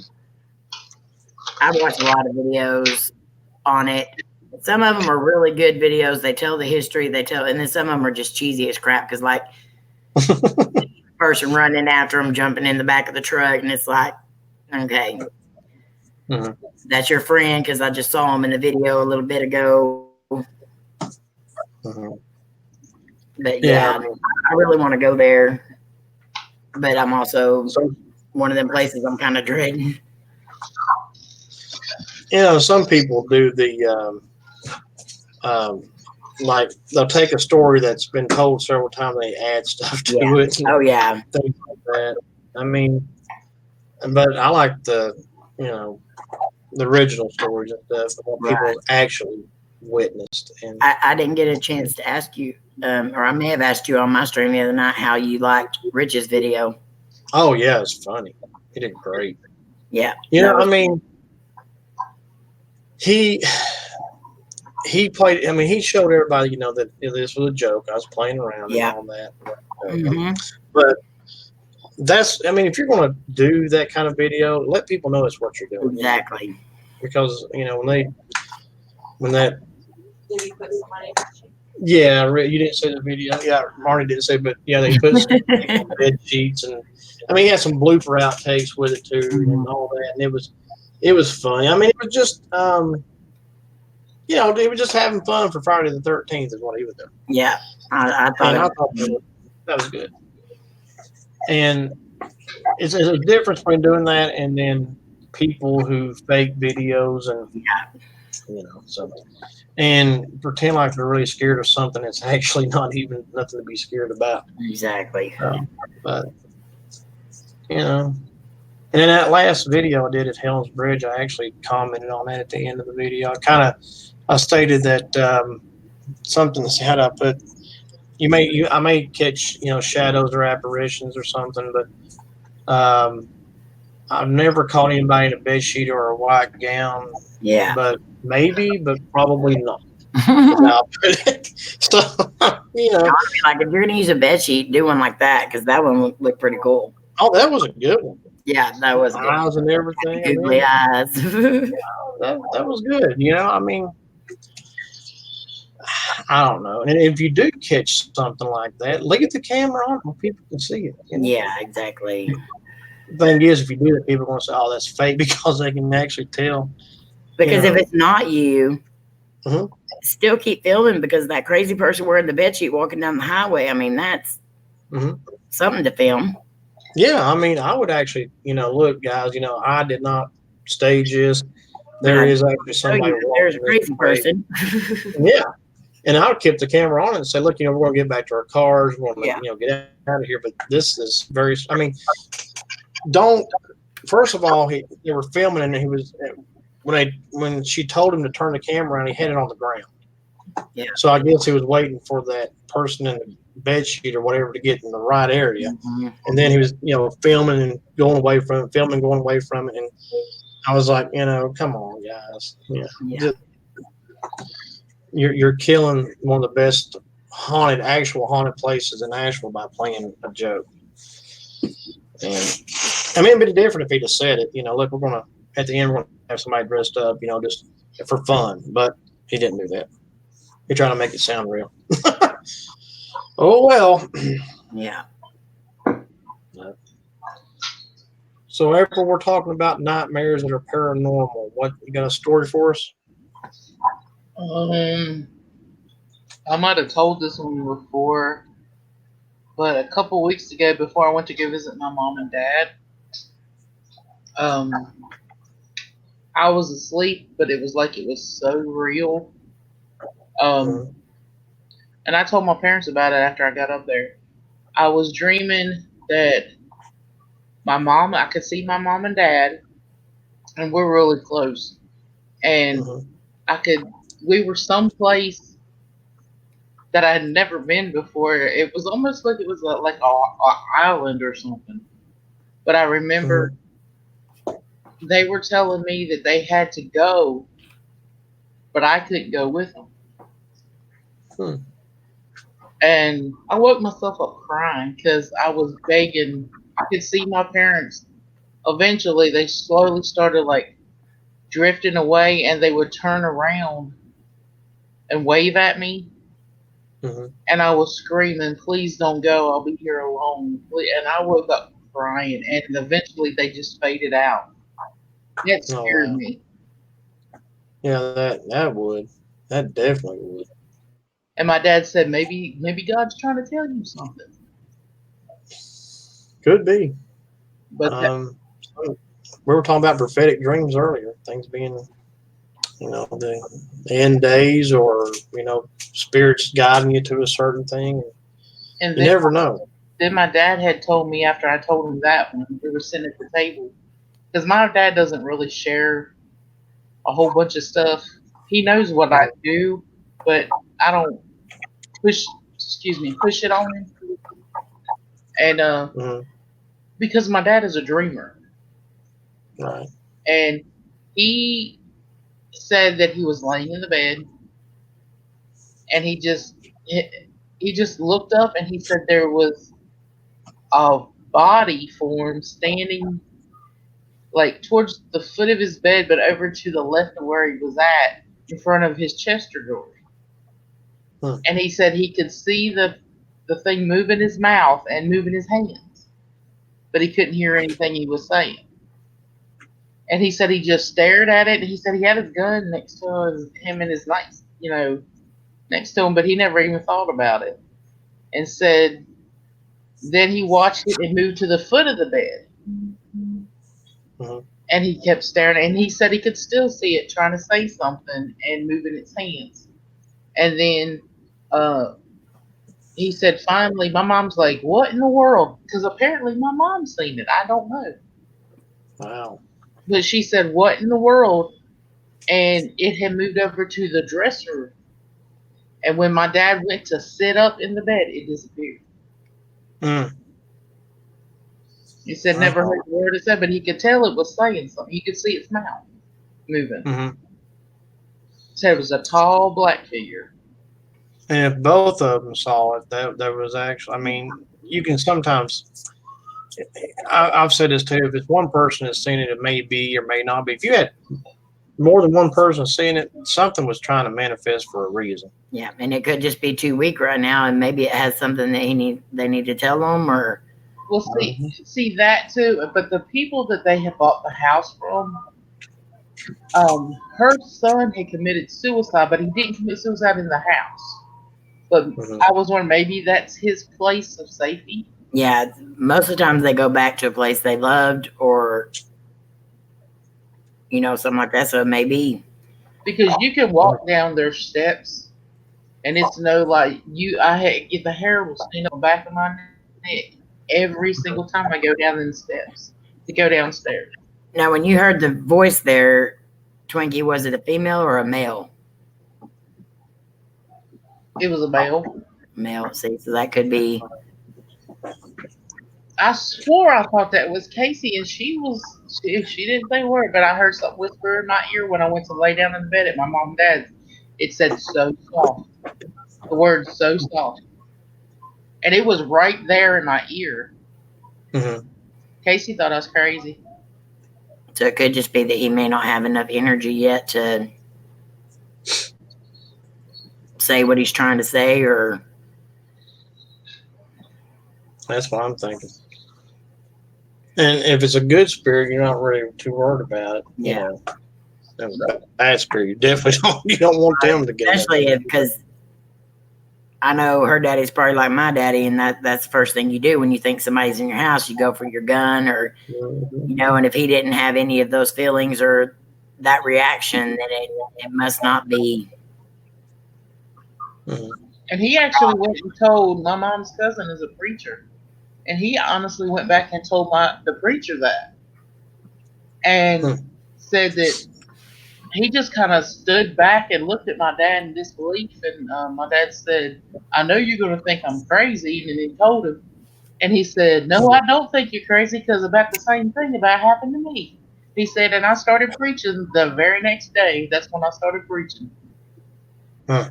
watched a lot of videos on it. Some of them are really good videos. They tell the history, and then some of them are just cheesy as crap because like person running after them, jumping in the back of the truck, and it's like, okay, that's your friend because I just saw him in the video a little bit ago. But yeah, I really want to go there. But I'm also one of them places I'm kind of dreading. Some people do the like they'll take a story that's been told several times and they add stuff to it. Oh yeah, things like that. I mean, but I like the original stories and stuff, what people actually witnessed. And I didn't get a chance to ask you, or I may have asked you on my stream the other night how you liked Rich's video. Oh yeah, it's funny. He did great. Yeah, I mean, he played. I mean, he showed everybody, that this was a joke. I was playing around and all that. But that's. I mean, if you're going to do that kind of video, let people know it's what you're doing. Exactly. Because when that. Did he put somebody? Yeah, you didn't say the video. Yeah, Marty didn't say, but yeah, they put some bed sheets and. I mean, he had some blooper outtakes with it too, and all that, and it was funny. I mean, it was just, he was just having fun for Friday the 13th is what he was doing. Yeah, I thought that was good. And it's a difference between doing that and then people who fake videos and so and pretend like they're really scared of something that's actually not even nothing to be scared about. Exactly. But and in that last video I did at Hell's Bridge, I actually commented on that at the end of the video. I stated that something. How do I put? I may catch shadows or apparitions or something, but I've never caught anybody in a bed sheet or a white gown. Yeah. But maybe, but probably not. So Like if you're gonna use a bed sheet, do one like that because that one looked pretty cool. Oh, that was a good one. Yeah, that was good. Eyes and everything. Googly eyes. That was good. I mean, I don't know. And if you do catch something like that, leave the camera on so people can see it. Yeah, exactly. The thing is, if you do that, people are going to say, "Oh, that's fake," because they can actually tell. Because if it's not you, Mhm. still keep filming because that crazy person wearing the bed sheet walking down the highway. I mean, that's something to film. Yeah, I mean, I would actually, look, guys, I did not stage this. There is actually somebody walking. There's a crazy person. Yeah. And I would keep the camera on and say, look, we're going to get back to our cars. We're going to, get out of here. But this is I mean, first of all, they were filming and he was, when she told him to turn the camera on, he had it on the ground. Yeah. So I guess he was waiting for that person in the bed sheet or whatever to get in the right area. Mm-hmm. And then he was, filming and going away from it, filming, going away from it. And I was like, come on, guys. Yeah. You're killing one of the best actual haunted places in Nashville by playing a joke. And I mean, it'd be different if he'd have said it. Look, we're gonna at the end we're gonna have somebody dressed up, just for fun. But he didn't do that. He tried to make it sound real. Oh well. Yeah. So, April, we're talking about nightmares that are paranormal. What, you got a story for us? I might have told this one before, but a couple weeks ago, before I went to go visit my mom and dad, I was asleep, but it was like it was so real. And I told my parents about it after I got up there. I was dreaming that I could see my mom and dad, and we're really close. And we were someplace that I had never been before. It was almost like it was like a island or something. But I remember they were telling me that they had to go, but I couldn't go with them. And I woke myself up crying because I was begging. I could see my parents. Eventually, they slowly started like drifting away, and they would turn around and wave at me. And I was screaming, "Please don't go! I'll be here alone." And I woke up crying, and eventually they just faded out. That scared me. Yeah, that definitely would. And my dad said, maybe God's trying to tell you something. Could be. But we were talking about prophetic dreams earlier. Things being, the end days, or spirits guiding you to a certain thing. And you never know. Then my dad had told me after I told him that when we were sitting at the table, because my dad doesn't really share a whole bunch of stuff. He knows what I do, but I don't push it on him. And because my dad is a dreamer. Right. And he said that he was laying in the bed and he just looked up and he said there was a body form standing like towards the foot of his bed, but over to the left of where he was at, in front of his chest door. And he said he could see the thing moving his mouth and moving his hands, but he couldn't hear anything he was saying. And he said he just stared at it, and he said he had his gun next to him in his night, next to him, but he never even thought about it. And said then he watched it and moved to the foot of the bed. and he kept staring, and he said he could still see it trying to say something and moving its hands. And then uh, he said finally, my mom's like, "What in the world?" Because apparently my mom's seen it. I don't know, Wow. but she said, "What in the world?" And it had moved over to the dresser. And when my dad went to sit up in the bed, it disappeared. Mm. He said never Wow. heard the word it said, but he could tell it was saying something. He could see its mouth moving. Hmm. Said it was a tall black figure. And if both of them saw it, that was actually. I mean, you can sometimes. I've said this too. If it's one person that's seen it, it may be or may not be. If you had more than one person seeing it, something was trying to manifest for a reason. Yeah, and it could just be too weak right now, and maybe it has something that they need to tell them, or Well, Mhm. see that too. But the people that they had bought the house from, her son had committed suicide, but he didn't commit suicide in the house. But Mhm. I was wondering, maybe that's his place of safety. yeah, most of the times they go back to a place they loved, or something like that. So it may be. Because you can walk down their steps, and it's no like you. I had get the hair will stand up the back of my neck every single time I go down the steps to go downstairs. Now, when you heard the voice there, Twinkie, was it a female or a male? It was a male. Male. See, so that could be. I swore I thought that was Casey, and she didn't say a word, but I heard something whisper in my ear when I went to lay down in the bed at my mom and dad's. It said so soft. The word so soft, and it was right there in my ear. Mhm. Casey thought I was crazy. So it could just be that he may not have enough energy yet to say what he's trying to say, or That's what I'm thinking. And if it's a good spirit, you're not really too worried about it. You yeah. know, and bad spirit, you definitely don't. You don't want them to get Especially it. because I know her daddy's probably like my daddy, and that's the first thing you do when you think somebody's in your house. You go for your gun, or Mhm. and if he didn't have any of those feelings or that reaction, then it must not be. Mhm. And he actually went and told my mom's cousin is a preacher, and he honestly went back and told the preacher that, and Mhm. said that he just kind of stood back and looked at my dad in disbelief. And my dad said, "I know you're going to think I'm crazy," and he told him. And he said, "No, I don't think you're crazy because about the same thing about happened to me." He said, and I started preaching the very next day. That's when I started preaching. Huh.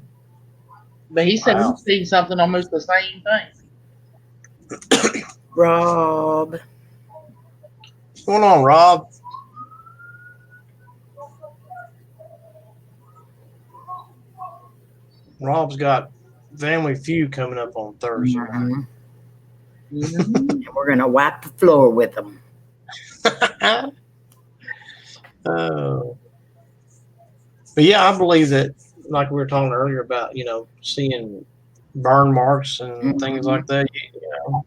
But he said Wow. he's seen something almost the same thing. Rob, What's going on, Rob? Rob's got Family Feud coming up on Thursday mm-hmm. Mm-hmm. And we're gonna wipe the floor with them. night. Oh. But yeah, I believe that, like we were talking earlier about, seeing burn marks and things Mm-hmm. like that.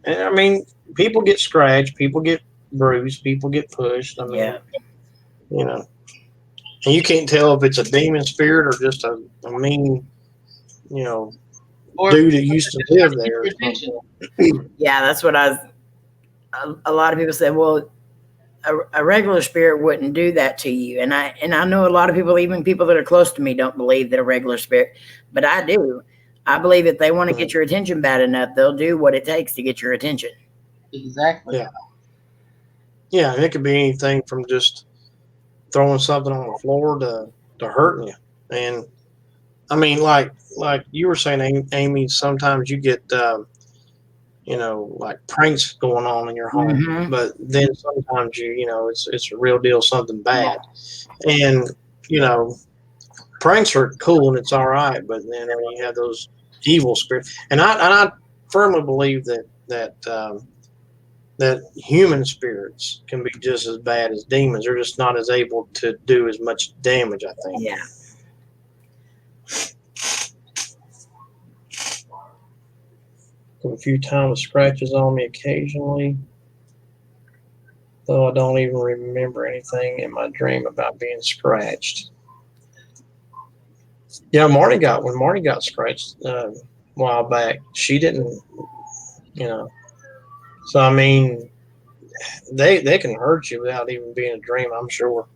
And I mean, people get scratched, people get bruised, people get pushed. I mean, Yeah, you know, and you can't tell if it's a demon spirit or just a mean, you know, Or dude that used to just trying live to get there or your attention. something. yeah. That's what I was. A lot of people said, "Well, a regular spirit wouldn't do that to you," and I know a lot of people, even people that are close to me, don't believe that a regular spirit, but I do. I believe if they want to get your attention bad enough, they'll do what it takes to get your attention. Exactly. Yeah. Yeah, and it could be anything from just throwing something on the floor to hurting you. And I mean, like you were saying, Amy, sometimes you get like pranks going on in your home, Mm-hmm. but then sometimes it's a real deal, something Yeah. bad. And you know, pranks are cool and it's all right, but then when you have those evil spirits, and I firmly believe that human spirits can be just as bad as demons. They're just not as able to do as much damage, I think. Yeah. A few times scratches on me occasionally. though I don't even remember anything in my dream about being scratched. Yeah, when Marty got scratched a while back, she didn't, you know. So I mean, they can hurt you without even being a dream. I'm sure.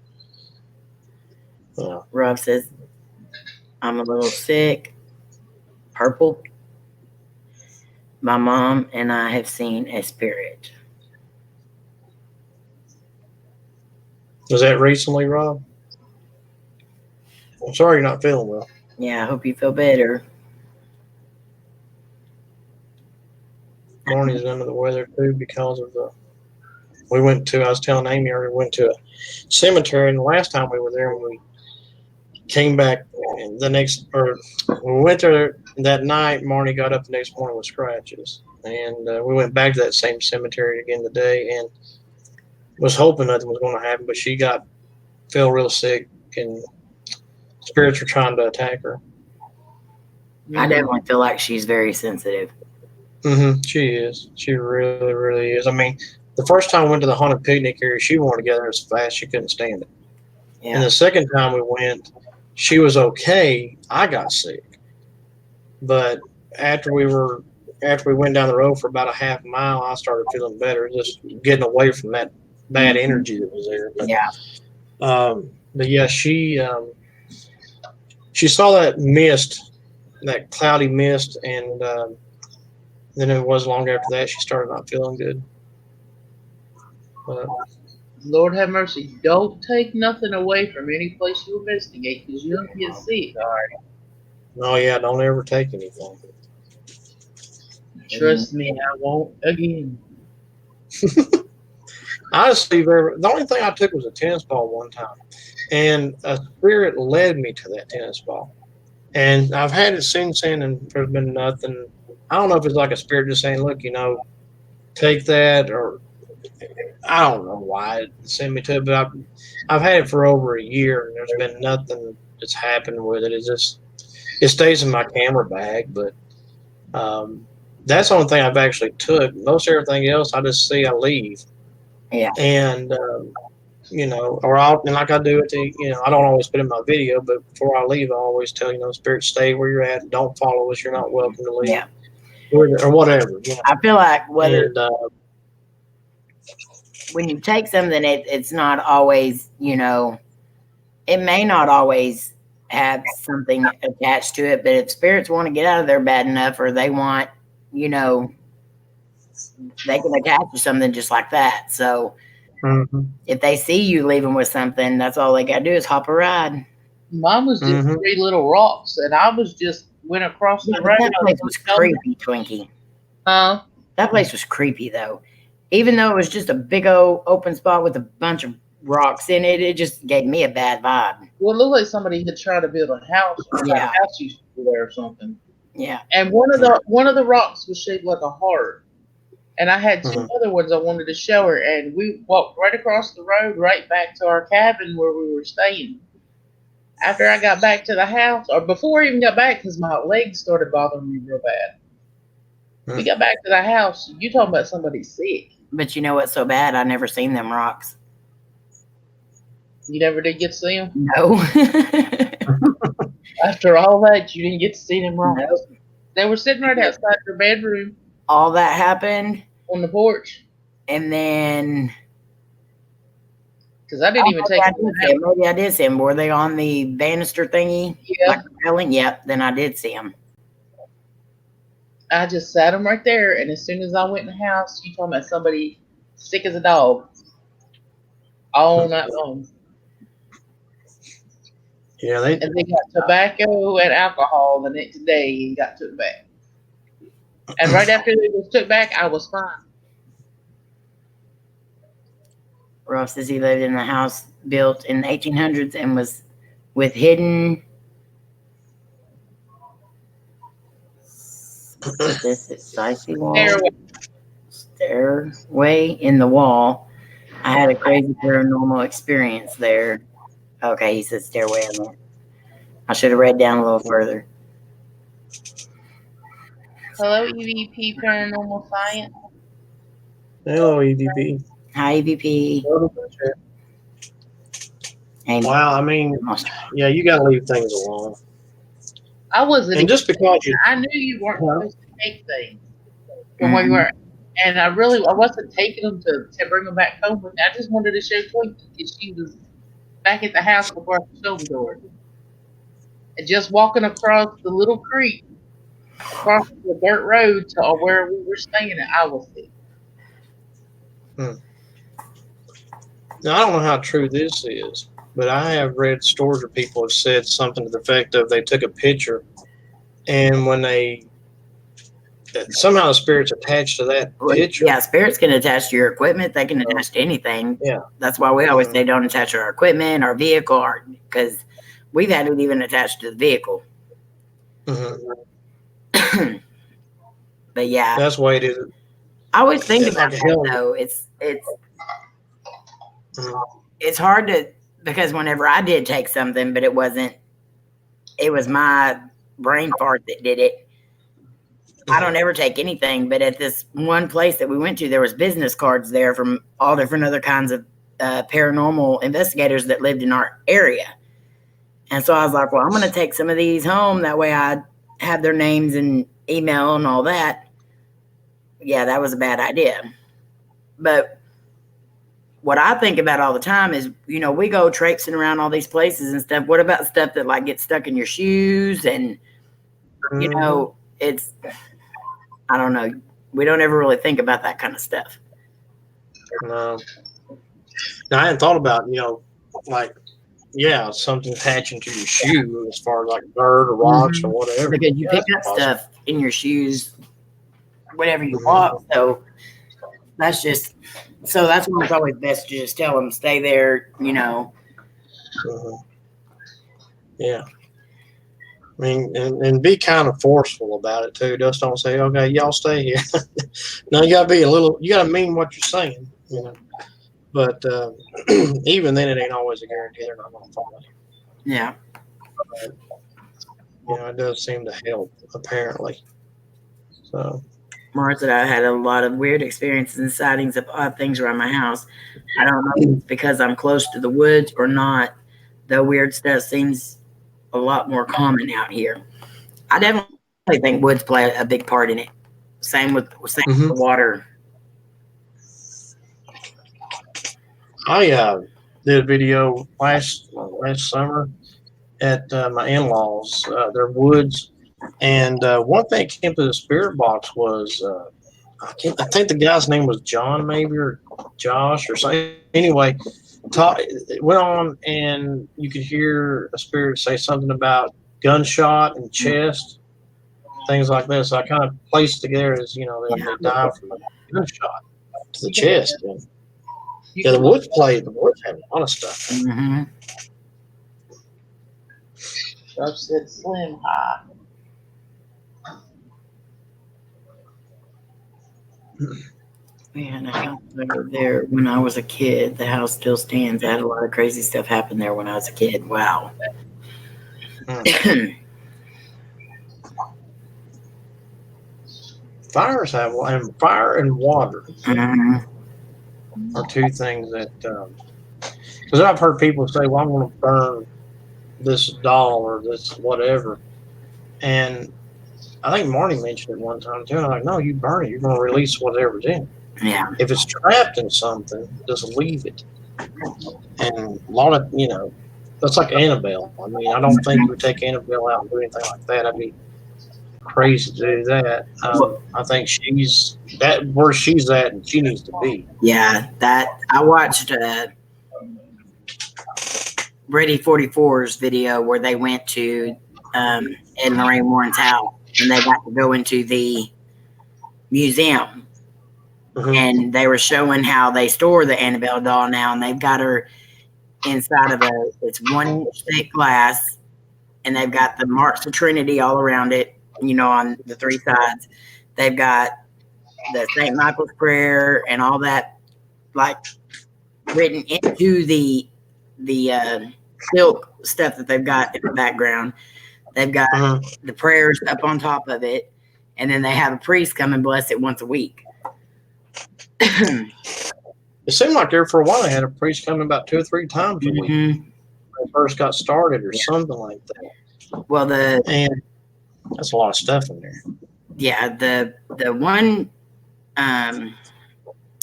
Yeah. Rob says, I'm a little sick. Purple. My mom and I have seen a spirit. Was that recently, Rob? I'm sorry you're not feeling well. Yeah, I hope you feel better. Marnie's under the weather too because of the. I was telling Amy earlier, we went to a cemetery, and the last time we were there, when we came back we went there that night, Marnie got up the next morning with scratches. And we went back to that same cemetery again today and was hoping nothing was going to happen, but she felt real sick, and spirits were trying to attack her. I definitely feel like she's very sensitive. She is. She really, really is. I mean, the first time we went to the haunted picnic area, she wanted to get there so fast she couldn't stand it. Yeah. And the second time we went, she was okay. I got sick. But after we went down the road for about a half mile, I started feeling better, just getting away from that bad energy that was there. But, but yeah, she saw that mist, that cloudy mist, and then it was long after that she started not feeling good. But, Lord have mercy. Don't take nothing away from any place you investigate because you'll get sick. All right. oh yeah, don't ever take anything. Trust me, I won't again. Honestly, the only thing I took was a tennis ball one time, and a spirit led me to that tennis ball. And I've had it since then, and there's been nothing. I don't know if it's like a spirit just saying, "Look, take that," or I don't know why it sent me to it. But I've had it for over a year, and there's been nothing that's happened with it. It stays in my camera bag, but that's the only thing I've actually took. Most everything else, I just see, I leave. Yeah. And like I do it. I don't always put in my video, but before I leave, I always tell spirits, stay where you're at. Don't follow us. You're not welcome to leave. Yeah. Or whatever. I feel like whether And, when you take something, it's not always, it may not always have something attached to it, but if spirits want to get out of there bad enough, or they want, they can attach to something just like that. So if they see you leaving with something, that's all they got to do is hop a ride. Mine was just 3 little rocks, and I was just went across the road. That place was creepy, Twinkie. Huh? That place was creepy, though. Even though it was just a big old open spot with a bunch of rocks in it, it just gave me a bad vibe. Well, it looked like somebody had tried to build a house. Yeah. A house used to be there or something. Yeah. And one of the rocks was shaped like a heart. And I had 2 other ones I wanted to show her, and we walked right across the road, right back to our cabin where we were staying. After I got back to the house, or before I even got back, because my legs started bothering me real bad. We got back to the house. You talking about somebody sick? But you know what's so bad? I never seen them rocks. You never did get to see them? No. After all that, you didn't get to see them rocks? Nope. They were sitting right outside your bedroom. All that happened on the porch, and then because I didn't even take them. Maybe I did see them. Were they on the banister thingy? Yeah. Like railing? Yep. Then I did see them. I just sat them right there, and as soon as I went in the house, you talking about somebody sick as a dog all night long. Yeah, and they got tobacco and alcohol the next day and got took back. And right after they was took back, I was fine. Ross says he lived in a house built in the 1800s and was with hidden. This is spicy wall. Stairway in the wall. I had a crazy paranormal experience there. Okay, he said stairway. I should have read down a little further. Hello, EVP Paranormal Science. Hello, EVP. Hi, EVP. And Wow, I mean, yeah, you got to leave things alone. I wasn't. And just because you, I knew you weren't supposed to take things from where you were, and I wasn't taking them to bring them back home with me. I just wanted to show Twinkie because she was back at the house before I showed the door, and just walking across the little creek, across the dirt road to where we were staying at, I was sick. now I don't know how true this is, but I have read stories where people have said something to the effect of they took a picture, and when they somehow the spirit's attached to that picture. Yeah, spirits can attach to your equipment. They can attach to anything. Yeah. That's why we always say don't attach to our equipment, our vehicle, because we've had it even attached to the vehicle. Mm-hmm. But yeah, that's the way it is. I always think about that though. It's hard to, because whenever I did take something, but it was my brain fart that did it. I don't ever take anything, but at this one place that we went to, there was business cards there from all different other kinds of paranormal investigators that lived in our area. And so I was like, well, I'm going to take some of these home. That way I have their names and email and all that. Yeah, that was a bad idea. But what I think about all the time is, we go traipsing around all these places and stuff. What about stuff that like gets stuck in your shoes? And, it's, I don't know. We don't ever really think about that kind of stuff. No. Now, I hadn't thought about, like, something attaching to your shoe as far as like dirt or rocks or whatever. Because you pick up stuff in your shoes whenever you walk. So that's when it's always best to just tell them, stay there, Yeah. I mean, and be kind of forceful about it too. Just don't say, okay, y'all stay here. No, you gotta you gotta mean what you're saying, But even then, it ain't always a guarantee they're not going to follow you. Yeah. It does seem to help, apparently. So. Martha said I had a lot of weird experiences and sightings of odd things around my house. I don't know if it's because I'm close to the woods or not. The weird stuff seems a lot more common out here. I definitely think woods play a big part in it. Same with the water. I did a video last summer at my in-laws, their woods, and one thing that came to the spirit box was I think the guy's name was John, maybe, or Josh, or something. Anyway, it went on, and you could hear a spirit say something about gunshot and chest, things like this. So I kind of placed together as they died from a gunshot to the chest. And, the woods have a lot of stuff. Mm-hmm. Josh said slim high. Man, a house over there when I was a kid. The house still stands. I had a lot of crazy stuff happen there when I was a kid. Wow. Fire and water are two things that because I've heard people say, well, I'm going to burn this doll or this whatever, and I think Marty mentioned it one time too. I'm like, no, you burn it, you're going to release whatever's in it. Yeah. If it's trapped in something, just leave it. And a lot of that's like Annabelle. I mean, I don't think you would take Annabelle out and do anything like that. I'd be crazy to do that. I think she's where she's at, and she needs to be. Yeah, that I watched Brady 44's video where they went to Ed and Lorraine Warren's house, and they got to go into the museum, and they were showing how they store the Annabelle doll now, and they've got her inside of it's 1 inch thick glass, and they've got the marks of Trinity all around it. On the three sides, they've got the St. Michael's prayer and all that, like written into the silk stuff that they've got in the background. They've got the prayers up on top of it, and then they have a priest come and bless it once a week. It seemed like there for a while they had a priest coming about 2 or 3 times a week when it first got started, or something like that. Well, and that's a lot of stuff in there. Yeah, the one,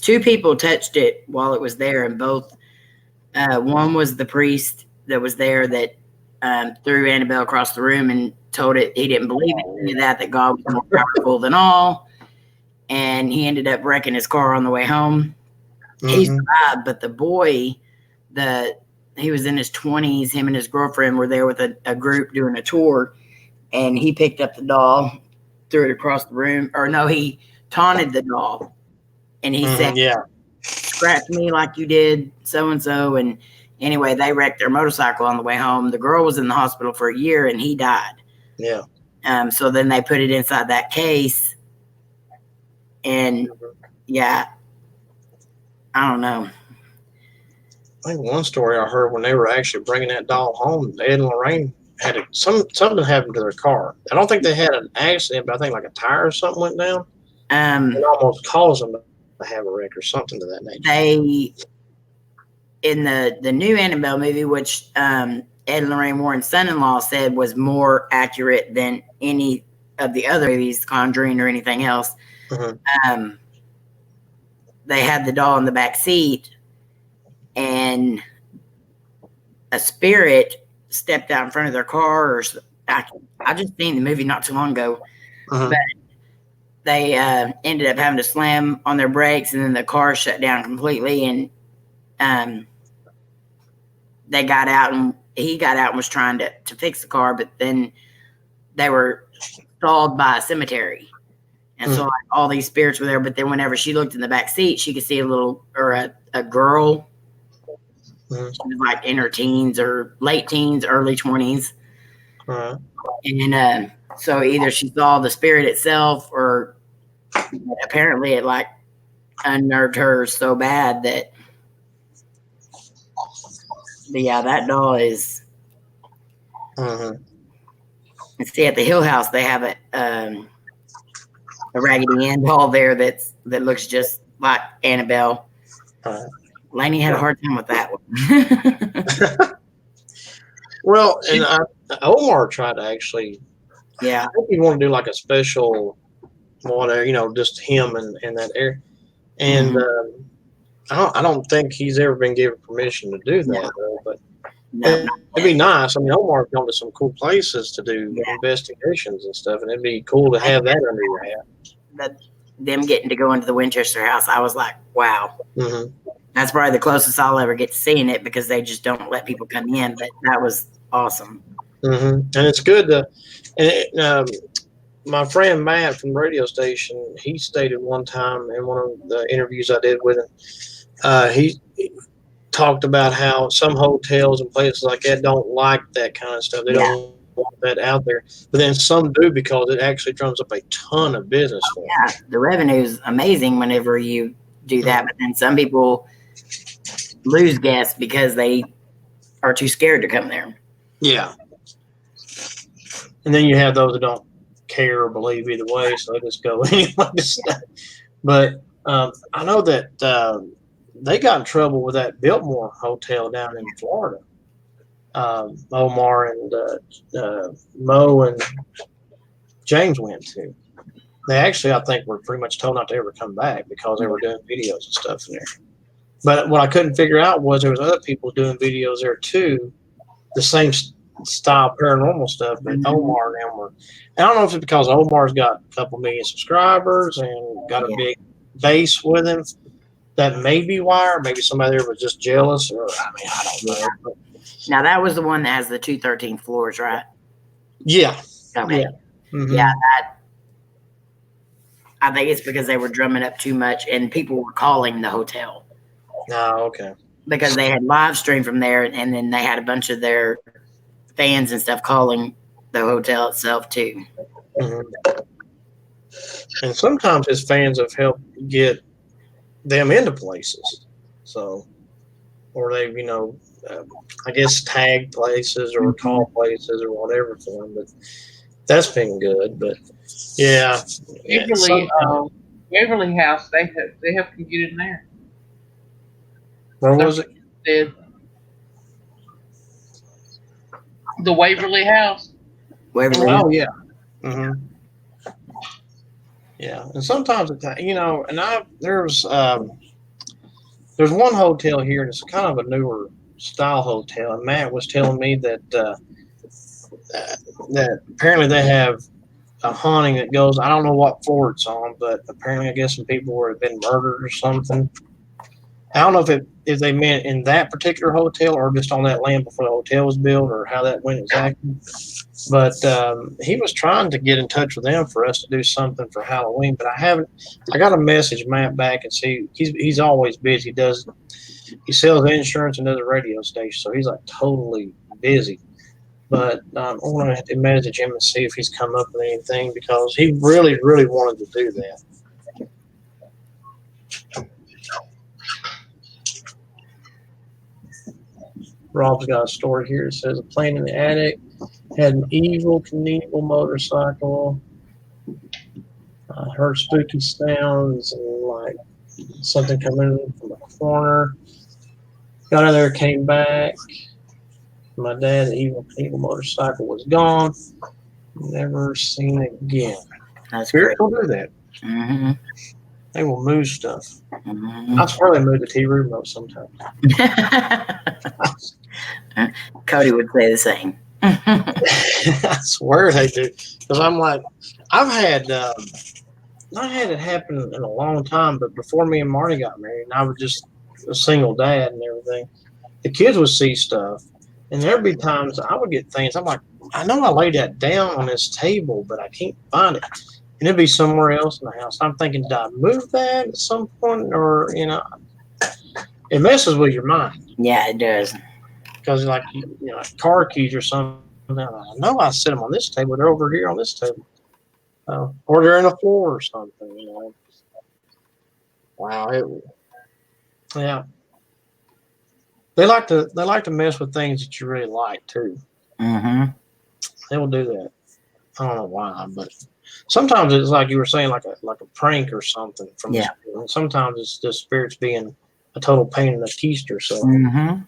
2 people touched it while it was there, and both. One was the priest that was there that threw Annabelle across the room and told it he didn't believe any of that God was more powerful than all, and he ended up wrecking his car on the way home. He survived, but the boy, he was in his 20s. Him and his girlfriend were there with a group doing a tour, and he picked up the doll, threw it across the room, or no, he taunted the doll, and he said, "Scratch me like you did so and so." And anyway, they wrecked their motorcycle on the way home. The girl was in the hospital for a year, and he died. Yeah. So then they put it inside that case, and yeah, I don't know. I think one story I heard when they were actually bringing that doll home, Ed and Lorraine had something happened to their car. I don't think they had an accident, but I think like a tire or something went down. It almost caused them to have a wreck or something to that nature. They, in the new Annabelle movie, which Ed and Lorraine Warren's son-in-law said was more accurate than any of the other movies, Conjuring or anything else, they had the doll in the back seat, and a spirit stepped out in front of their car. Or I just seen the movie not too long ago, but they ended up having to slam on their brakes, and then the car shut down completely, and they got out, and he got out and was trying to fix the car, but then they were stalled by a cemetery. And so like, all these spirits were there, but then whenever she looked in the back seat, she could see a girl. She was like in her teens or late teens, early 20s. And so either she saw the spirit itself, or apparently it like unnerved her so bad that. But yeah, that doll is. See, at the Hill House, they have a Raggedy Ann doll there that looks just like Annabelle. Lainey had a hard time with that one. Well, and Omar tried to actually. Yeah. I think he wanted to do like a special, whatever, just him and that area. And I don't think he's ever been given permission to do that, though. But it'd be nice. I mean, Omar's gone to some cool places to do investigations and stuff, and it'd be cool to have that under your hat. Them getting to go into the Winchester house, I was like, wow. That's probably the closest I'll ever get to seeing it, because they just don't let people come in. But that was awesome. And it's good to. And my friend Matt from the radio station, he stated one time in one of the interviews I did with him, he talked about how some hotels and places like that don't like that kind of stuff. They don't want that out there. But then some do, because it actually drums up a ton of business for them. Yeah, the revenue is amazing whenever you do that. But then some people lose guests because they are too scared to come there. Yeah. And then you have those that don't care or believe either way, so they just go anyway. But I know that they got in trouble with that Biltmore Hotel down in Florida. Omar and Mo and James went to. They actually, I think, were pretty much told not to ever come back because they were doing videos and stuff in there. But what I couldn't figure out was there was other people doing videos there too, the same style paranormal stuff, but Omar and them were. I don't know if it's because Omar's got a couple million subscribers and got a big base with him. That may be why, or maybe somebody there was just jealous, or I don't know. Now that was the one that has the 213 floors, right? Yeah. Okay. Yeah. Yeah, I think it's because they were drumming up too much, and people were calling the hotel. Oh, okay. Because they had live stream from there, and then they had a bunch of their fans and stuff calling the hotel itself too. And sometimes his fans have helped get them into places. So, or they've, I guess tag places or call places or whatever for them. But that's been good. But yeah. Waverly House, they help you get in there. Where was it? Dead. The Waverly House. Waverly. Oh yeah. Hmm. Yeah, and sometimes and there's one hotel here, and it's kind of a newer style hotel, and Matt was telling me that apparently they have a haunting that goes. I don't know what floor it's on, but apparently I guess some people were have been murdered or something. I don't know if they meant in that particular hotel or just on that land before the hotel was built or how that went exactly. But he was trying to get in touch with them for us to do something for Halloween, but I haven't. I got to message Matt back and see. He's always busy. He sells insurance and does a radio station, so he's like totally busy. But I'm going to have to message him and see if he's come up with anything because he really, really wanted to do that. Rob's got a story here. It says a plane in the attic had an evil Knievel motorcycle. I heard spooky sounds and like something coming from the corner. Got out of there, came back. My dad, the evil Knievel motorcycle was gone. Never seen it again. That's Spirits great. will do that. Mm-hmm. They will move stuff. Mm-hmm. I swear they move the TV remote sometimes. Cody would say the same. I swear they do. Because I'm like, I've had not had it happen in a long time, but before me and Marty got married, and I was just a single dad and everything, the kids would see stuff, and there'd be times I would get things. I'm like, I know I laid that down on this table, but I can't find it, and it'd be somewhere else in the house. I'm thinking, did I move that at some point, or it messes with your mind. Yeah, it does. Because like car keys or something. I know I set them on this table. They're over here on this table, or they're in the floor or something. Wow. Yeah. They like to mess with things that you really like too. Mm-hmm. They will do that. I don't know why, but sometimes it's like you were saying, like a prank or something from the spirit. And sometimes it's just spirits being a total pain in the keister. So. Mm-hmm.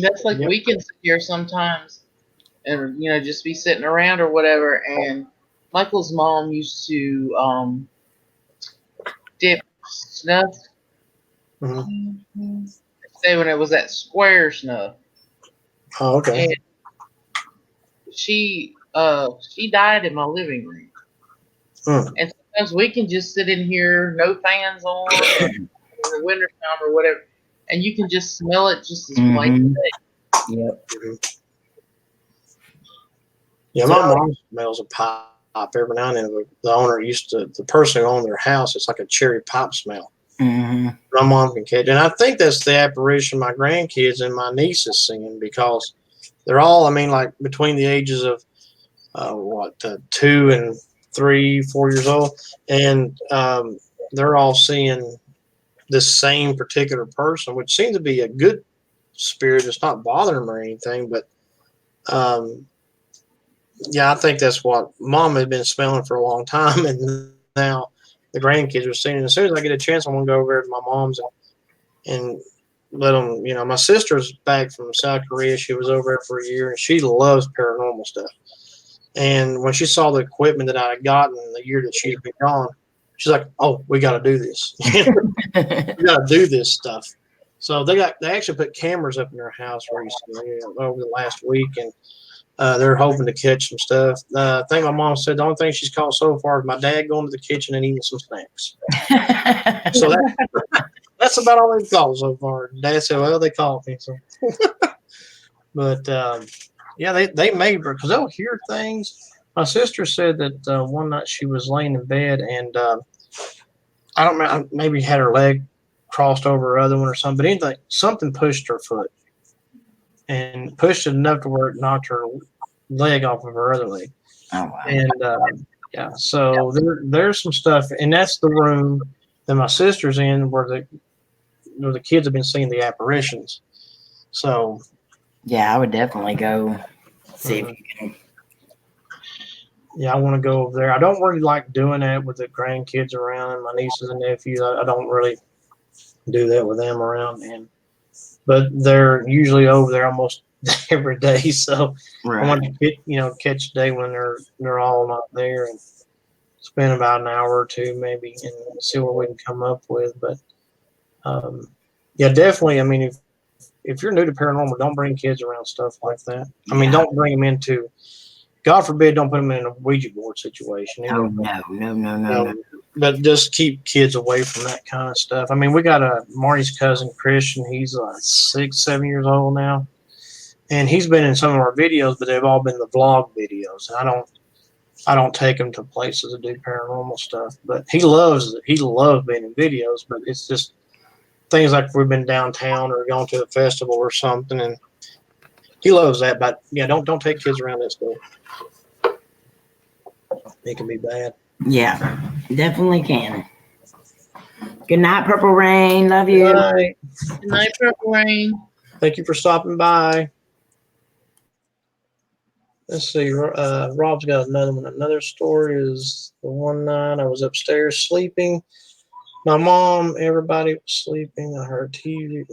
That's like we can sit here sometimes and just be sitting around or whatever, and Michael's mom used to dip snuff. Mm-hmm. Say when it was that square snuff. Oh, okay. And she died in my living room. And sometimes we can just sit in here, no fans on, or in the wintertime or whatever, and you can just smell it just as plain as day. Yep. Yeah, my mom smells a pipe every now and then. The person who owned their house, it's like a cherry pipe smell. Mm-hmm. My mom can catch it. And I think that's the apparition my grandkids and my nieces seeing because they're all, like between the ages of 2 and 3, 4 years old. And they're all seeing this same particular person, which seems to be a good spirit. It's not bothering them or anything, but yeah, I think that's what Mom had been smelling for a long time, and now the grandkids are seeing it. As soon as I get a chance, I'm gonna go over to my mom's and let them. My sister's back from South Korea. She was over there for a year, and she loves paranormal stuff. And when she saw the equipment that I had gotten the year that she'd been gone, she's like, "Oh, we got to do this. We got to do this stuff." So they actually put cameras up in their house recently over the last week, and they're hoping to catch some stuff. I think my mom said the only thing she's caught so far is my dad going to the kitchen and eating some snacks. So that's about all they've caught so far. Dad said, "Well, they caught me." So, but yeah, they may because they'll hear things. My sister said that one night she was laying in bed and I don't know, maybe had her leg crossed over her other one or something, but anything, something pushed her foot and pushed it enough to where it knocked her leg off of her other leg. Oh, wow. And yeah, so there's some stuff, and that's the room that my sister's in where the kids have been seeing the apparitions. So yeah, I would definitely go see if you can. Yeah, I want to go over there. I don't really like doing that with the grandkids around and my nieces and nephews. I don't really do that with them around. But they're usually over there almost every day. So I want to catch a day when they're all not there and spend about an hour or two maybe and see what we can come up with. But yeah, definitely. I mean, if you're new to paranormal, don't bring kids around stuff like that. I mean, don't bring them into. God forbid, don't put them in a Ouija board situation. Oh no. But just keep kids away from that kind of stuff. I mean, we got Marty's cousin Christian. He's 6, 7 years old now, and he's been in some of our videos, but they've all been the vlog videos. And I don't take him to places to do paranormal stuff, but he loves it. He loves being in videos, but it's just things like we've been downtown or gone to a festival or something, and he loves that. But yeah, don't take kids around that stuff. It can be bad. Yeah, definitely can. Good night, Purple Rain. Love you. Good night. Good night, Purple Rain. Thank you for stopping by. Let's see. Rob's got another one. Another story is the one night I was upstairs sleeping. My mom, everybody was sleeping. I heard TV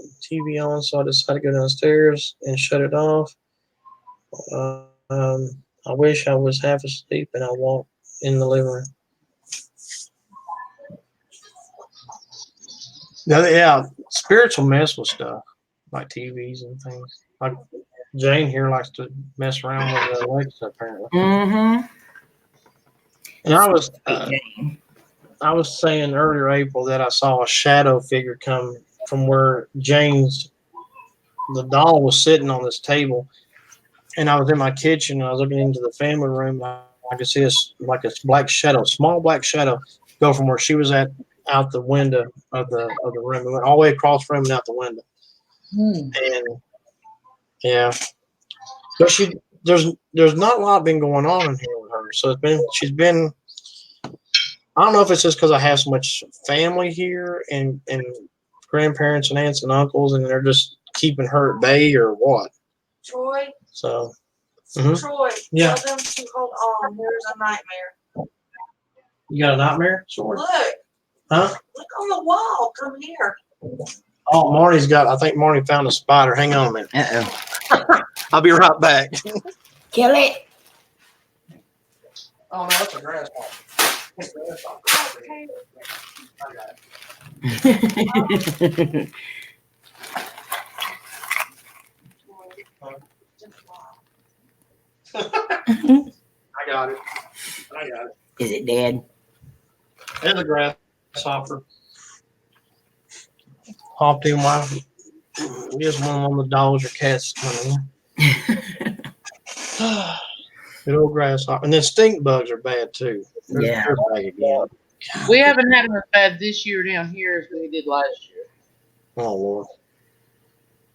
on, so I decided to go downstairs and shut it off. I wish I was half asleep and I walked in the living room. Yeah, spirits will mess with stuff like TVs and things. Like Jane here likes to mess around with Alexa apparently. Mm-hmm. And I was saying earlier, April, that I saw a shadow figure come from where the doll was sitting on this table, and I was in my kitchen and I was looking into the family room. I could see a black shadow, small black shadow, go from where she was at out the window of the room. It went all the way across the room and out the window. And yeah, but there's not a lot been going on in here with her. So she's been. I don't know if it's just because I have so much family here and grandparents and aunts and uncles, and they're just keeping her at bay or what. Troy. So. Troy. Yeah. Tell them to hold on. There's a nightmare. You got a nightmare? Sure. Look. Huh? Look on the wall. Come here. Oh, I think Marty found a spider. Hang on a minute. Uh-oh. I'll be right back. Kill it. Oh, no, that's a grasshopper. I got it. Is it dead? There's a grasshopper. Hopped in while just one of the dogs or cats coming in. Good old grasshopper. And then stink bugs are bad too. They're back again. We haven't had them as bad this year down here as we did last year. Oh Lord.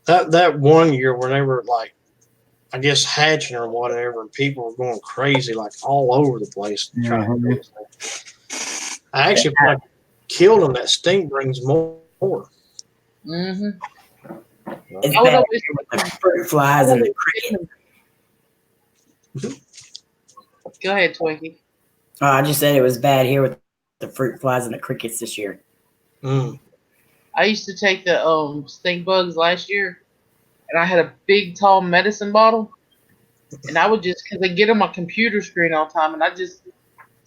That one year where they were like, I guess hatching or whatever, and people were going crazy like all over the place trying to do this. I actually like killed them. That stink brings more. Mm-hmm. It's bad with the fruit flies and the crickets. Go ahead, Twinkie. Oh, I just said it was bad here with the fruit flies and the crickets this year. I used to take the stink bugs last year, and I had a big, tall medicine bottle, and I would just, because they get on my computer screen all the time, and I just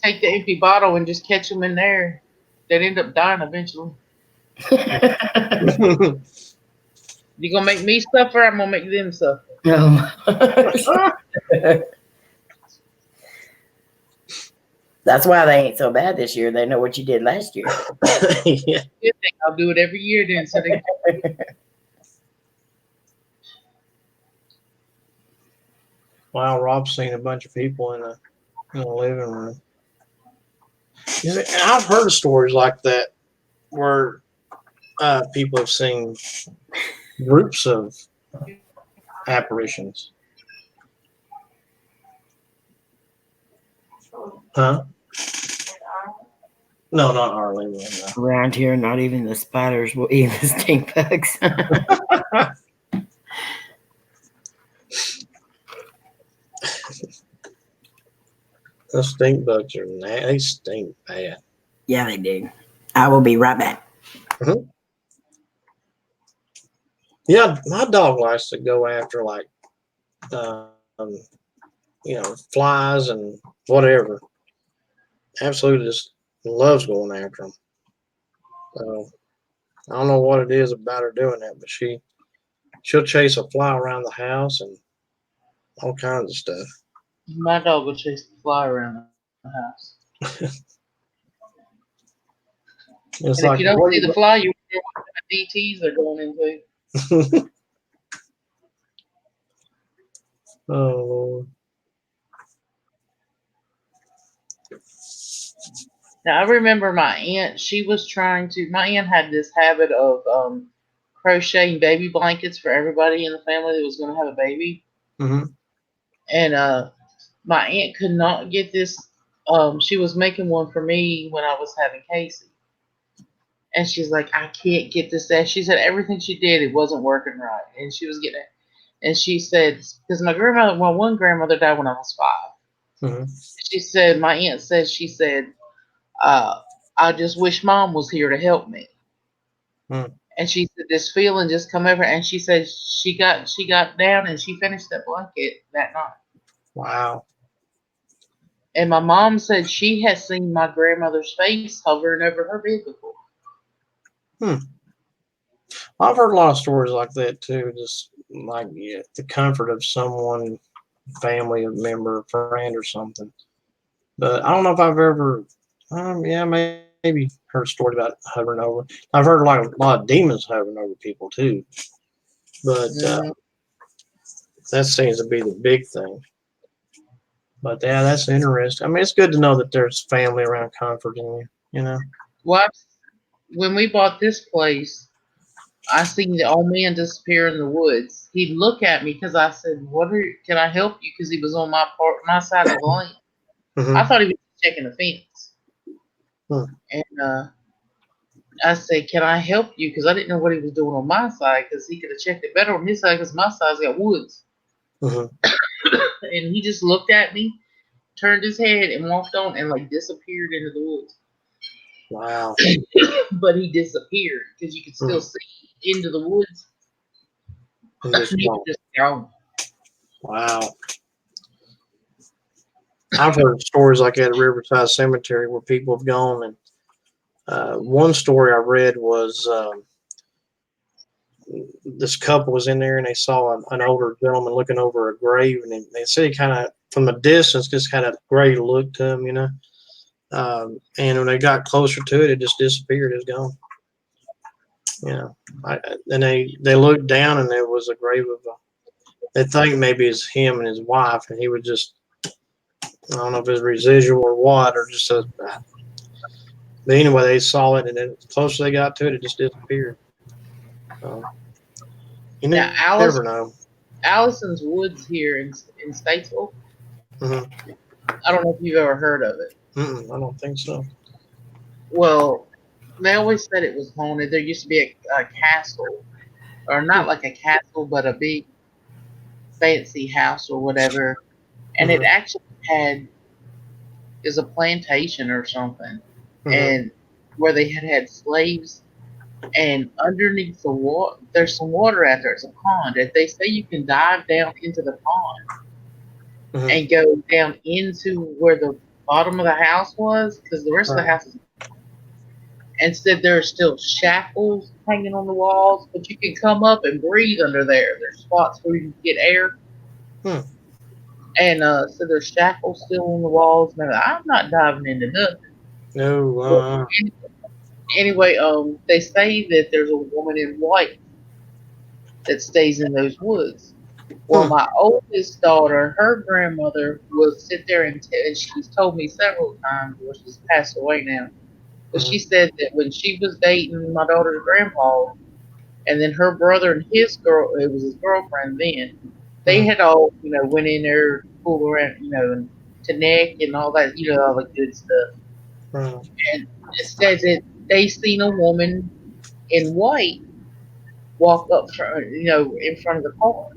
take the empty bottle and just catch them in there. They'd end up dying eventually. You gonna make me suffer? I'm gonna make them suffer. That's why they ain't so bad this year. They know what you did last year. Yeah. Good thing. I'll do it every year then. So they Wow, Rob's seen a bunch of people in a living room. And I've heard of stories like that where people have seen groups of apparitions. Huh? No, not our living room. No. Around here, not even the spiders will eat the stink bugs. The stink bugs they stink bad. Yeah, they do. I will be right back. Mm-hmm. Yeah, my dog likes to go after like, um, flies and whatever. Absolutely, just loves going after them. So I don't know what it is about her doing that, but she'll chase a fly around the house and all kinds of stuff. My dog will chase the fly around the house. It's And if like, you don't what? see the fly, you wonder what kind of DTs they're going into. Oh Lord. Now I remember my aunt. My aunt had this habit of crocheting baby blankets for everybody in the family that was going to have a baby. Hmm. And my aunt could not get this. She was making one for me when I was having Casey, and she's like, I can't get this. That she said everything she did, it wasn't working right, and she was getting it. And she said, because one grandmother died when I was 5. Hmm. She said, my aunt said, she said, uh, I just wish mom was here to help me. Hmm. And she said this feeling just come over, and she said she got down and she finished that blanket that night. Wow. And my mom said she has seen my grandmother's face hovering over her bed before. Hmm. I've heard a lot of stories like that too. Just like, yeah, the comfort of someone, family, a member, friend, or something. But I don't know if I've ever, yeah, maybe heard a story about hovering over. I've heard like a lot of demons hovering over people too. But Mm. that seems to be the big thing. But yeah, that's interesting. I mean, it's good to know that there's family around comforting you. You know. Well, when we bought this place, I seen the old man disappear in the woods. He'd look at me because I said, can I help you?" Because he was on my side of the lane. I Hmm. thought he was checking the fence. Hmm. And I said, "Can I help you?" Because I didn't know what he was doing on my side because he could have checked it better on his side because my side's got woods. Hmm. And he just looked at me, turned his head, and walked on and like disappeared into the woods. Wow. But he disappeared because you could Hmm. still see into the woods. And just And he was gone. just gone. Wow. I've heard stories like that at Riverside Cemetery where people have gone and one story I read was this couple was in there and they saw an older gentleman looking over a grave, and they said he kind of from a distance just had a gray look to him, and when they got closer to it, it just disappeared. It was gone. And they looked down and there was a grave of they think maybe it's him and his wife, and he was just, I don't know if it's residual or what, or just a. But anyway, they saw it, and then the closer they got to it, it just disappeared. So you Now, never know. Allison's Woods here in Statesville. Mm-hmm. I don't know if you've ever heard of it. I don't think so. Well, they always said it was haunted. There used to be a castle, or not like a castle, but a big fancy house or whatever, and it Mm-hmm. actually had is a plantation or something, Mm-hmm. and where they had slaves. And underneath the water, there's some water out there. It's a pond. And they say you can dive down into the pond Mm-hmm. and go down into where the bottom of the house was, because the rest of the Right. house is. And said there are still shackles hanging on the walls, but you can come up and breathe under there. There's spots where you can get air. Hmm. And so there's shackles still on the walls. Now, I'm not diving into nothing. No. But anyway, they say that there's a woman in white that stays in those woods. Well, Hmm. my oldest daughter, her grandmother will sit there and she's told me several times, well, she's passed away now, but Mm-hmm. she said that when she was dating my daughter's grandpa, and then her brother and his girl, it was his girlfriend then, they Mm-hmm. had all, went in there, fooled around, and to neck and all that, all the good stuff. Right. And it said that they seen a woman in white walk up, in front of the car,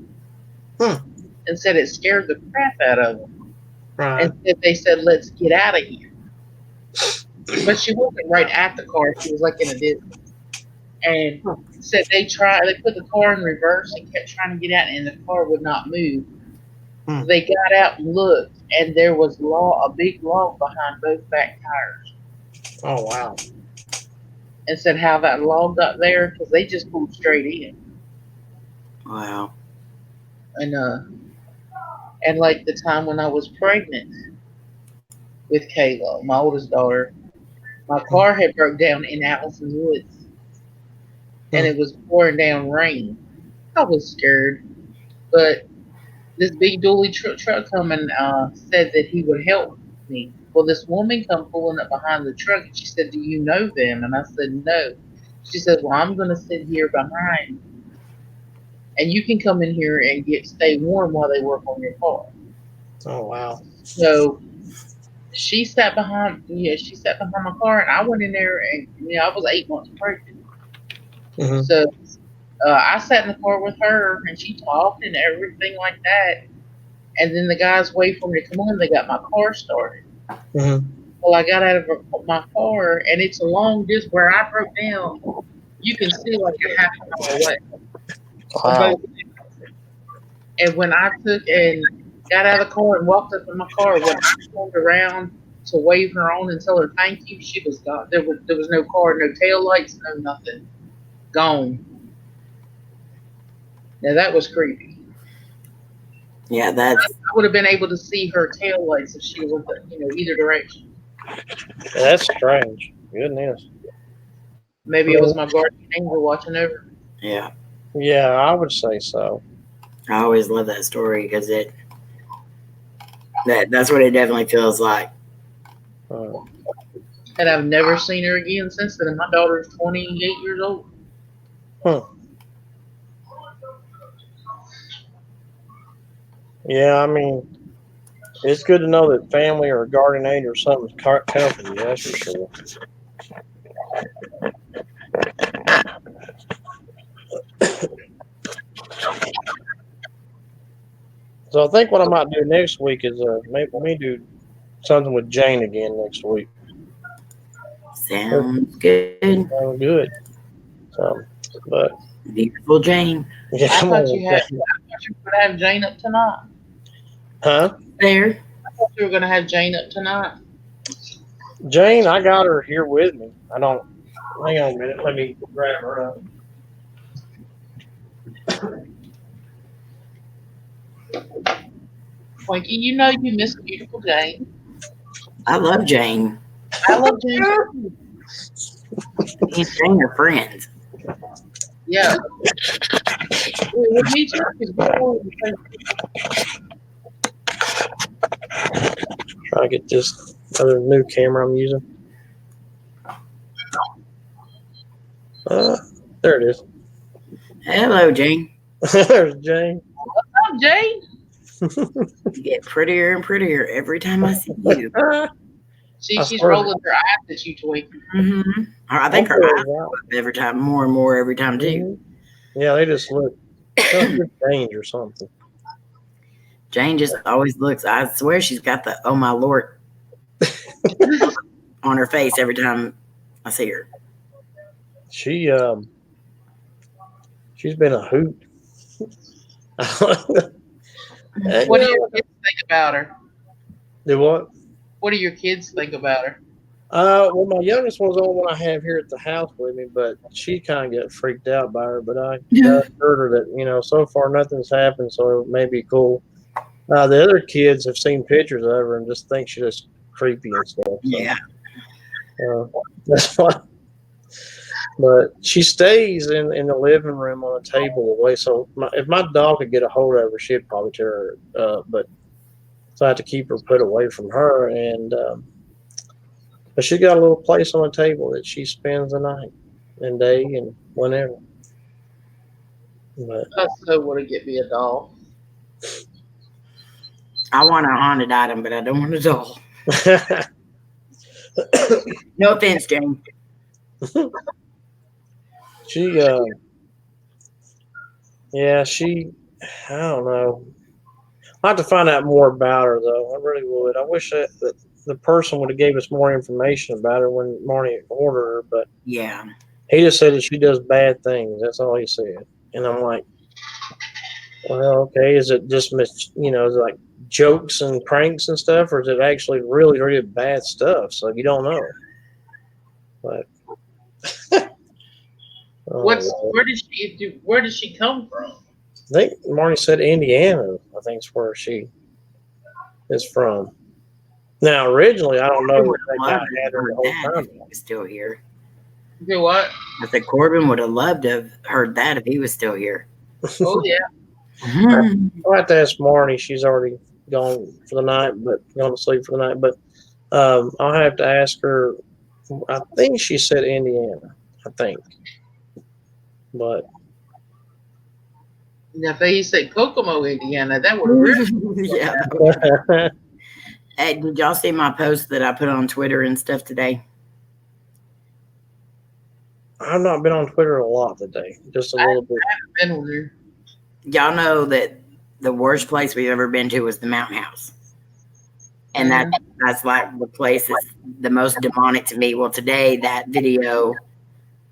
Hmm. and said it scared the crap out of them. Right. And they said, "Let's get out of here." But she wasn't right at the car; she was like in a distance. And Hmm. Said they put the car in reverse and kept trying to get out, and the car would not move. Hmm. They got out and looked, and there was a big log behind both back tires. Oh wow. And said how that log got there because they just pulled straight in. Wow. And like the time when I was pregnant with Kayla, my oldest daughter, my car had broke down in Allison Woods, and it was pouring down rain. I was scared, but this big dually truck come and said that he would help me. Well, this woman come pulling up behind the truck, and she said, "Do you know them?" And I said, "No." She said, "Well, I'm going to sit here behind, and you can come in here and stay warm while they work on your car." Oh wow. So she sat behind. Yeah, she sat behind my car, and I went in there, and I was 8 months pregnant. Mm-hmm. So I sat in the car with her, and she talked and everything like that. And then the guys wait for me to come on. They got my car started. Mm-hmm. Well, I got out of my car, and it's a long distance where I broke down. You can see like a half a mile away. Wow. And when I took and got out of the car and walked up in my car, when I turned around to wave her on and tell her thank you, she was gone. There was no car, no tail lights, no nothing. Gone. Now that was creepy. Yeah, that's I would have been able to see her tail lights if she was, either direction. That's strange. Goodness. Maybe it was my guardian angel watching over. yeah. Yeah, I would say so. I always love that story because that's what it definitely feels like. Uh, And I've never seen her again since then. And my daughter's 28 years old. yeah, I mean, it's good to know that family or guardian angel or something's helping you. That's for sure. So I think what I might do next week is maybe do something with Jane again next week. Sounds good. Good. So, but Beautiful Jane. yeah, I come thought on. you were going to have Jane up tonight. Huh? There. I thought you were going to have Jane up tonight. Jane, I got her here with me. I don't. Hang on a minute. Let me grab her up. Winky, you know you miss beautiful Jane. I love Jane. I love Jane too. Me and Jane are friends. Yeah. Well, me too. 'Cause Try to get this other new camera I'm using. There it is. Hello, Jane. There's Jane. What's up, Jane? You get prettier and prettier every time I see you. She's rolling her eyes at you, Twinkie. Mm-hmm. I think her eyes go up every time, more and more every time, too. Yeah, they just look strange or something. Jane just always looks, I swear she's got the oh my Lord on her face every time I see her. She's been a hoot. What do your kids think about her? Do what? What do your kids think about her? Well, my youngest one's the only one I have here at the house with me, but she kind of got freaked out by her. But I assured her that, so far nothing's happened, so it may be cool. The other kids have seen pictures of her and just think she's just creepy and stuff. So, Yeah. That's why. But she stays in the living room on a table away. So if my dog could get a hold of her, she'd probably tear her up. But so I have to keep her put away from her. And but she got a little place on the table that she spends the night and day and whenever. But I so want to get me a doll. I want a haunted item, but I don't want a doll. No offense, Jane. she, I don't know. I'll have to find out more about her, though. I really would. I wish that the person would have gave us more information about her when Marnie ordered her, but Yeah. He just said that she does bad things. That's all he said. And I'm like, well, okay. Is it just is it like jokes and pranks and stuff, or is it actually really, really bad stuff? So you don't know. But where did she come from? I think Marty said Indiana. I think is where she is from. Now, originally, I don't know if that guy had her the whole time. If he was still here. Do what? I said Corbin would have loved to have heard that if he was still here. Oh yeah. I'll have to ask Marty. She's already gone for the night, but gone to sleep for the night. But I'll have to ask her. I think she said Indiana. I think, but Now, if they say Kokomo, Indiana, that would really. Yeah. Hey, did y'all see my post that I put on Twitter and stuff today? I've not been on Twitter a lot today, just a little bit. I haven't been there. Y'all know that the worst place we've ever been to was the Mountain House. And that's like the place that's the most demonic to me. Well, today that video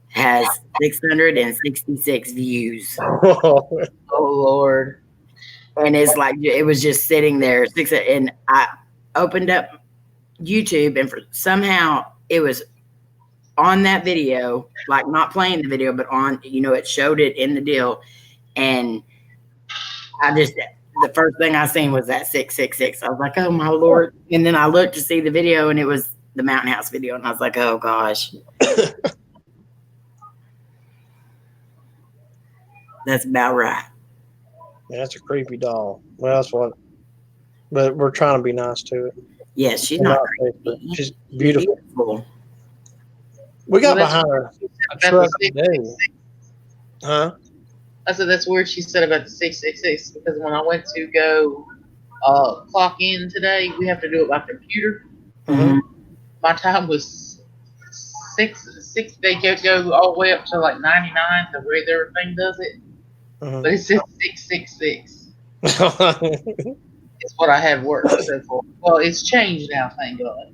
has 666 views. Oh Lord. And it's like it was just sitting there. And I opened up YouTube, and somehow it was on that video, like not playing the video, but on, it showed it in the deal. And the first thing I seen was that 666. I was like, oh my Lord. And then I looked to see the video, and it was the Mountain House video. And I was like, oh gosh. That's about right. Yeah, that's a creepy doll. Well, that's what. But we're trying to be nice to it. Yes, she's not creepy. She's beautiful. We got behind a truck today. Huh? I said that's weird she said about the 666 because when I went to go clock in today, we have to do it by computer. Mm-hmm. My time was 6. They go all the way up to like 99. The way their thing does it, but it says 666. It's what I had worked so far. Well, it's changed now, thank God.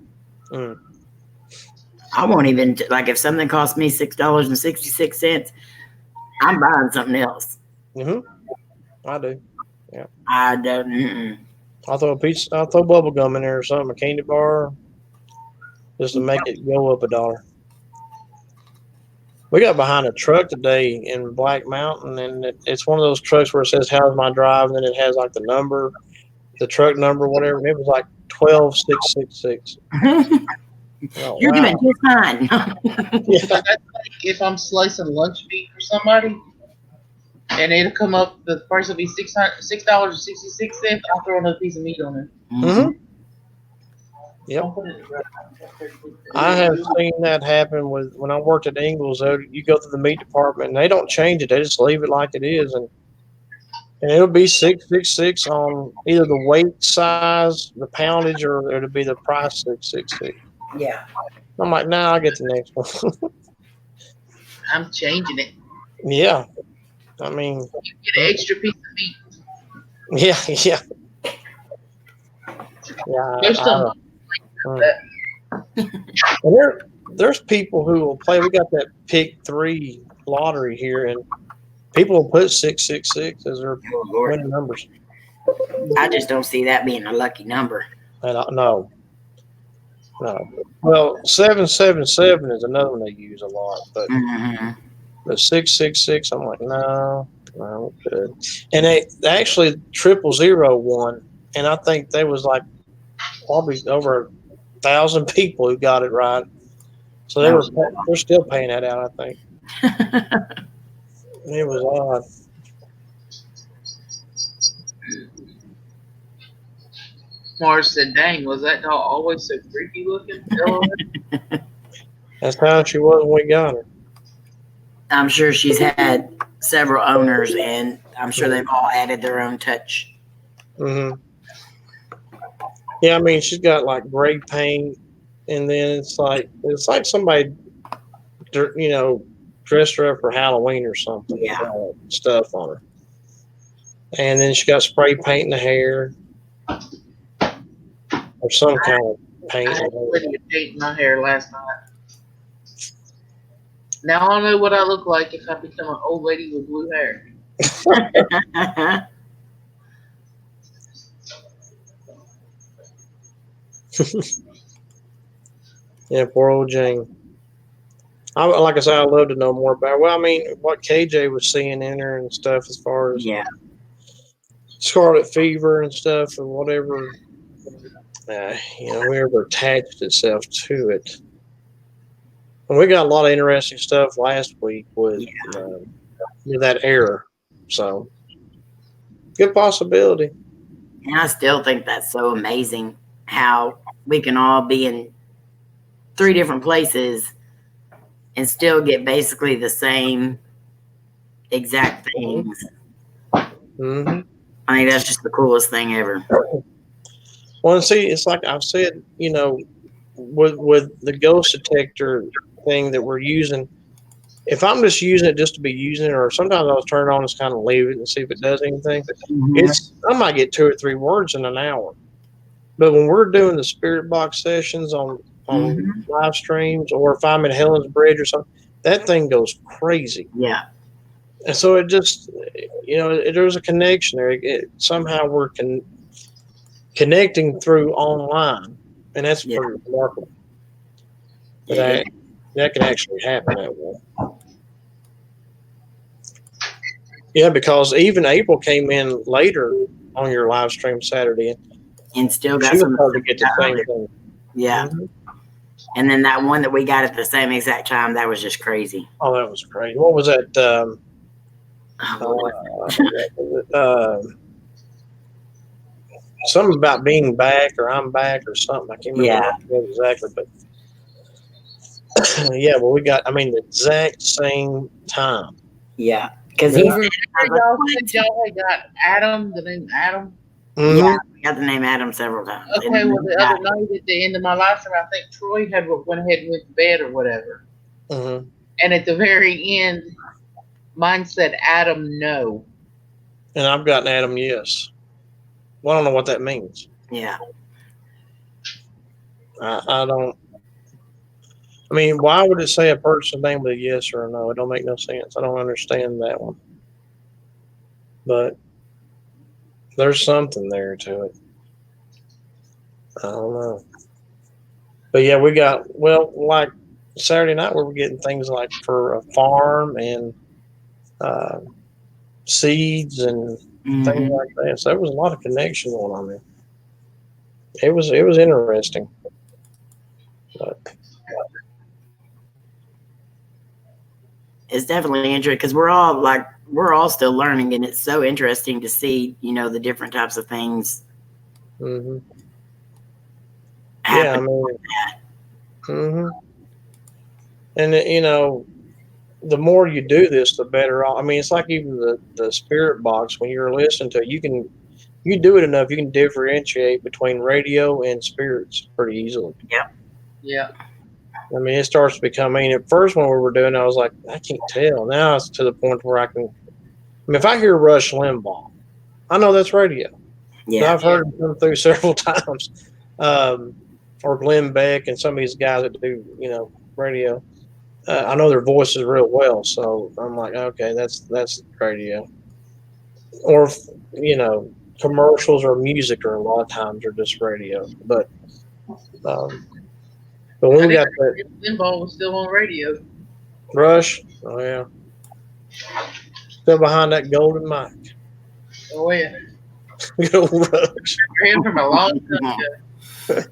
I won't even if something costs me $6.66, I'm buying something else. I do. Yeah. I don't. I'll throw I'll throw bubble gum in there or something, a candy bar, just to make it go up $1. We got behind a truck today in Black Mountain, and it's one of those trucks where it says "How's my drive?" and then it has like the number, the truck number, whatever. And it was like 12666. Oh, you're doing just fine. Yeah. That's like if I'm slicing lunch meat for somebody, and it'll come up. The price will be $6.66. I'll throw another piece of meat on it. Mm-hmm. Yep. I have seen that happen when I worked at Ingles. You go to the meat department and they don't change it; they just leave it like it is, and it'll be 666 on either the weight size, the poundage, or it'll be the price 666. Yeah. I'm like, nah, I'll get the next one. I'm changing it. Yeah. I mean, you get an extra piece of meat. Yeah. There's some and there's people who will play. We got that pick 3 lottery here, and people will put 666 as their winning numbers. I just don't see that being a lucky number. No. Well, 777 is another one they use a lot, but the 666, I'm like, no, good. And they actually 000 won, and I think there was like probably over 1,000 people who got it right. So they're still paying that out, I think. It was odd. Mars said, dang, was that doll always so creepy looking? That's how she was when we got her. I'm sure she's had several owners, and I'm sure they've all added their own touch. Mm-hmm. Yeah, I mean, she's got like gray paint, and then it's like somebody, dressed her up for Halloween or something. Yeah. Stuff on her. And then she got spray paint in the hair. Or some kind of paint. I had plenty of paint in my hair last night. Now I know what I look like if I become an old lady with blue hair. Yeah, poor old Jane. Like I said, I'd love to know more about. Well, I mean, what KJ was seeing in her and stuff, as far as Yeah. scarlet fever and stuff, and whatever. Whoever attached itself to it. And we got a lot of interesting stuff last week with that error. So, good possibility. And I still think that's so amazing how we can all be in 3 different places and still get basically the same exact things. Mm-hmm. I think that's just the coolest thing ever. Well, see, it's like I've said, with the ghost detector thing that we're using, if I'm just using it just to be using it, or sometimes I'll turn it on and just kind of leave it and see if it does anything. I might get 2 or 3 words in an hour. But when we're doing the spirit box sessions on live streams, or if I'm at Helen's Bridge or something, that thing goes crazy. Yeah. And so it just, there's a connection there. Somehow we're connecting through online, and that's pretty remarkable. That can actually happen that way. Yeah, because even April came in later on your live stream Saturday, and still got she was some hard to get the same thing. Yeah. Mm-hmm. And then that one that we got at the same exact time, that was just crazy. Oh, that was crazy. What was that? Something about being back, or I'm back, or something. I can't remember exactly, but yeah, well, we got, the exact same time. Yeah, because y'all got Adam, the name Adam. Mm-hmm. Yeah, we got the name Adam several times. Okay, well, the other night at the end of my live stream, I think Troy had went ahead and went to bed or whatever. Mm-hmm. And at the very end, mine said Adam no. And I've gotten Adam yes. Well, I don't know what that means. Yeah. I don't. Why would it say a person's name with a yes or a no? It don't make no sense. I don't understand that one. But there's something there to it. I don't know. But yeah, we got, like Saturday night, we were getting things like for a farm and seeds and things like that. So there was a lot of connection going on there. It was interesting. But it's definitely interesting because we're all still learning, and it's so interesting to see, the different types of things. Mm-hmm. Yeah, mm-hmm. And the more you do this, the better. It's like even the spirit box, when you're listening to it, you do it enough, you can differentiate between radio and spirits pretty easily. Yep. Yeah. It starts to become, at first when we were doing it, I was like, I can't tell. Now it's to the point where I can, if I hear Rush Limbaugh, I know that's radio. Yeah. I've heard him come through several times. Or Glenn Beck and some of these guys that do, radio. I know their voices real well. So I'm like, okay, that's radio. Or, commercials or music, or a lot of times are just radio. But when we got that, Limbaugh was still on radio. Rush, oh yeah, still behind that golden mic. Oh yeah, Go Rush. Him from a long time ago.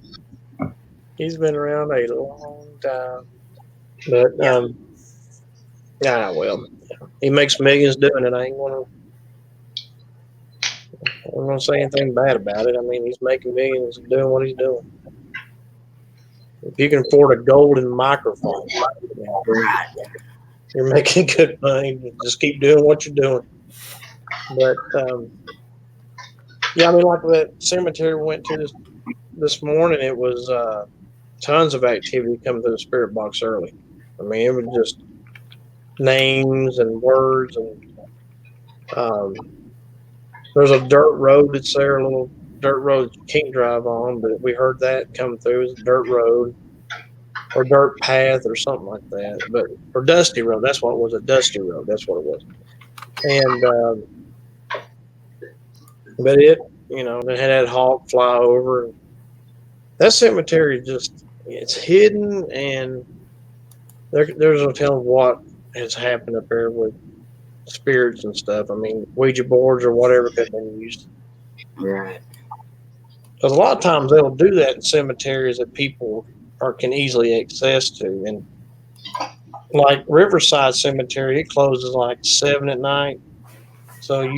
He's been around a long time, but he makes millions doing it. I ain't gonna say anything bad about it. He's making millions doing what he's doing. If you can afford a golden microphone, you're making good money. Just keep doing what you're doing. But like that cemetery we went to this morning, it was tons of activity coming through the spirit box early. It was just names and words, and there's a dirt road that's there, a little dirt road you can't drive on, but we heard that come through. It was a dirt road. or dirt path or something like that, but or dusty road. That's what it was, a dusty road. That's what it was. And but it, they had that hawk fly over. That cemetery just it's hidden, and there's no telling what has happened up there with spirits and stuff. I mean, Ouija boards or whatever could have been used. Right. Because a lot of times they'll do that in cemeteries that people can easily access to, and like Riverside Cemetery, it closes like 7 at night. So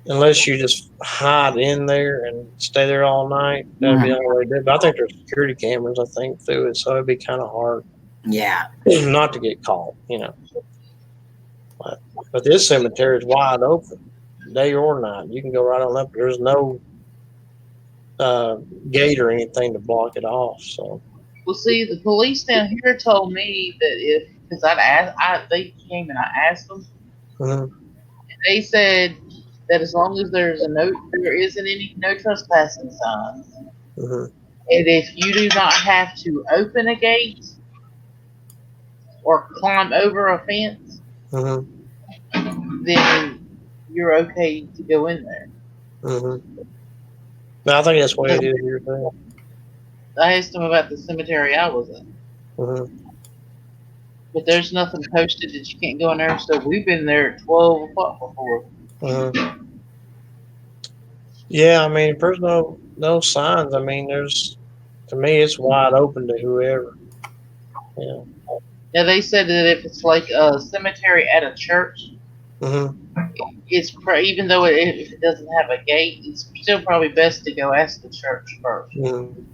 unless you just hide in there and stay there all night, that'd be the only way to do it. But I think there's security cameras, I think, through it, so it'd be kind of hard Yeah. not to get caught, But this cemetery is wide open, day or night. You can go right on up. There's no gate or anything to block it off. So. Well, see, the police down here told me that because they came and I asked them, Mm-hmm. they said that as long as there isn't any no trespassing signs, Mm-hmm. and if you do not have to open a gate or climb over a fence, Mm-hmm. then you're okay to go in there. Mm-hmm. No, I think that's what it is here too. I asked them about the cemetery I was in. Mm-hmm. But there's nothing posted that you can't go in there. So we've been there at 12 o'clock before. Mm-hmm. Yeah, I mean, if there's no signs, I mean, to me, it's wide open to whoever. Yeah. Now they said that if it's like a cemetery at a church, Mm-hmm. it's even though if it doesn't have a gate, it's still probably best to go ask the church first. Mm-hmm.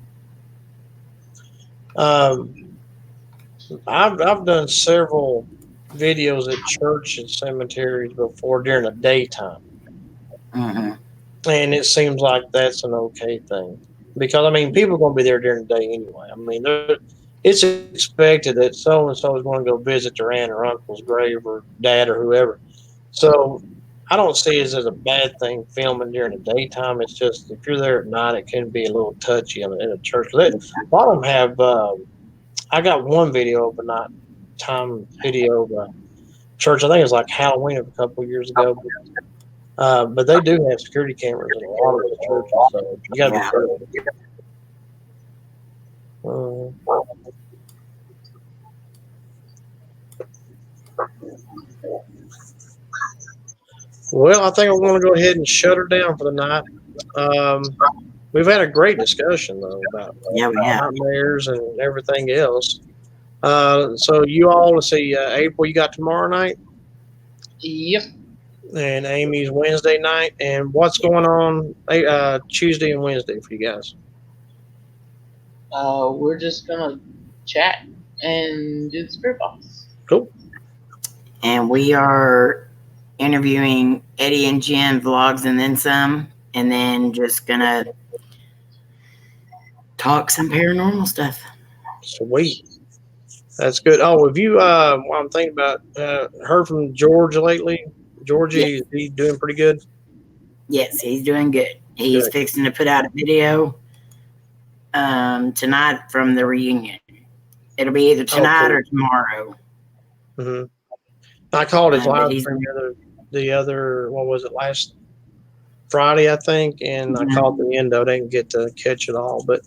I've done several videos at church and cemeteries before during the daytime, Mm-hmm. and it seems like that's an okay thing because I mean people are going to be there during the day anyway. I mean, it's expected that so and so is going to go visit their aunt or uncle's grave or dad or whoever. So I don't see it as a bad thing filming during the daytime. It's just if you're there at night, it can be a little touchy in a church. A lot of them have. I got one video of a nighttime video of a church. I think it was like Halloween of a couple of years ago. But they do have security cameras in a lot of the churches, so you got to be careful. Well, I think I'm going to go ahead and shut her down for the night. We've had a great discussion though about nightmares and everything else. So you all, let's see, April, you got tomorrow night? Yep. And Amy's Wednesday night. And what's going on Tuesday and Wednesday for you guys? We're just gonna chat and do the spirit box. Cool. And we are interviewing Eddie and Jen vlogs and then some, and then just gonna talk some paranormal stuff. Sweet. That's good. Oh, have you, what I'm thinking about, heard from George lately? Georgie, is he doing pretty good? Yes, he's doing good. He's fixing to put out a video tonight from the reunion. It'll be either tonight or tomorrow. Mm-hmm. I called his live stream the other, what was it, last Friday, I think, and I called the end, though. Didn't get to catch it all, but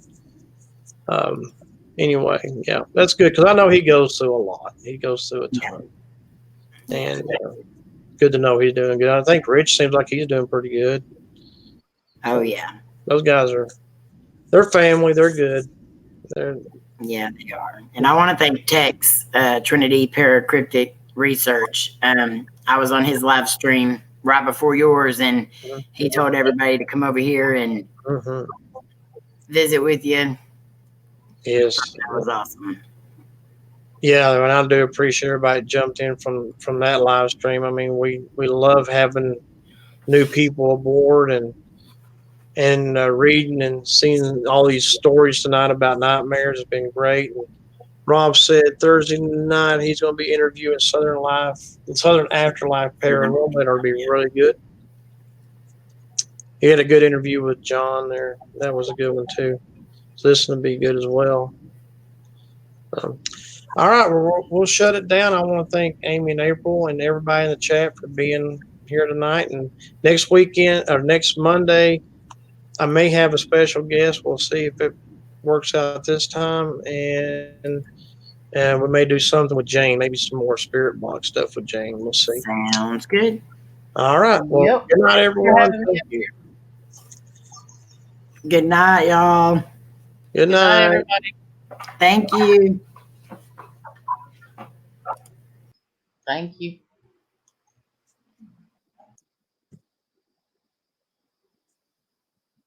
anyway, yeah, that's good because I know he goes through a lot. He goes through a ton, and good to know he's doing good. I think Rich seems like he's doing pretty good. Oh yeah, those guys they're family. They're good. Yeah, they are. And I want to thank Tex, Trinity Paracryptic Research. I was on his live stream right before yours, and he told everybody to come over here and visit with you. Yes, that was awesome. Yeah, and I do appreciate everybody jumped in from that live stream. I mean, we love having new people aboard and reading and seeing all these stories tonight about nightmares has been great. And Rob said Thursday night he's going to be interviewing Southern Afterlife Paranormal. It'll be really good. He had a good interview with John there. That was a good one too. So this is going to be good as well. All right, we'll shut it down. I want to thank Amy and April and everybody in the chat for being here tonight. And next weekend or next Monday, I may have a special guest. We'll see if it works out this time, and we may do something with Jane. Maybe some more spirit box stuff with Jane. We'll see. Sounds good. All right. Well, Yep. good night, everyone. Thank you. Good night, y'all. Good Good night, night. everybody. Thank you. Thank you.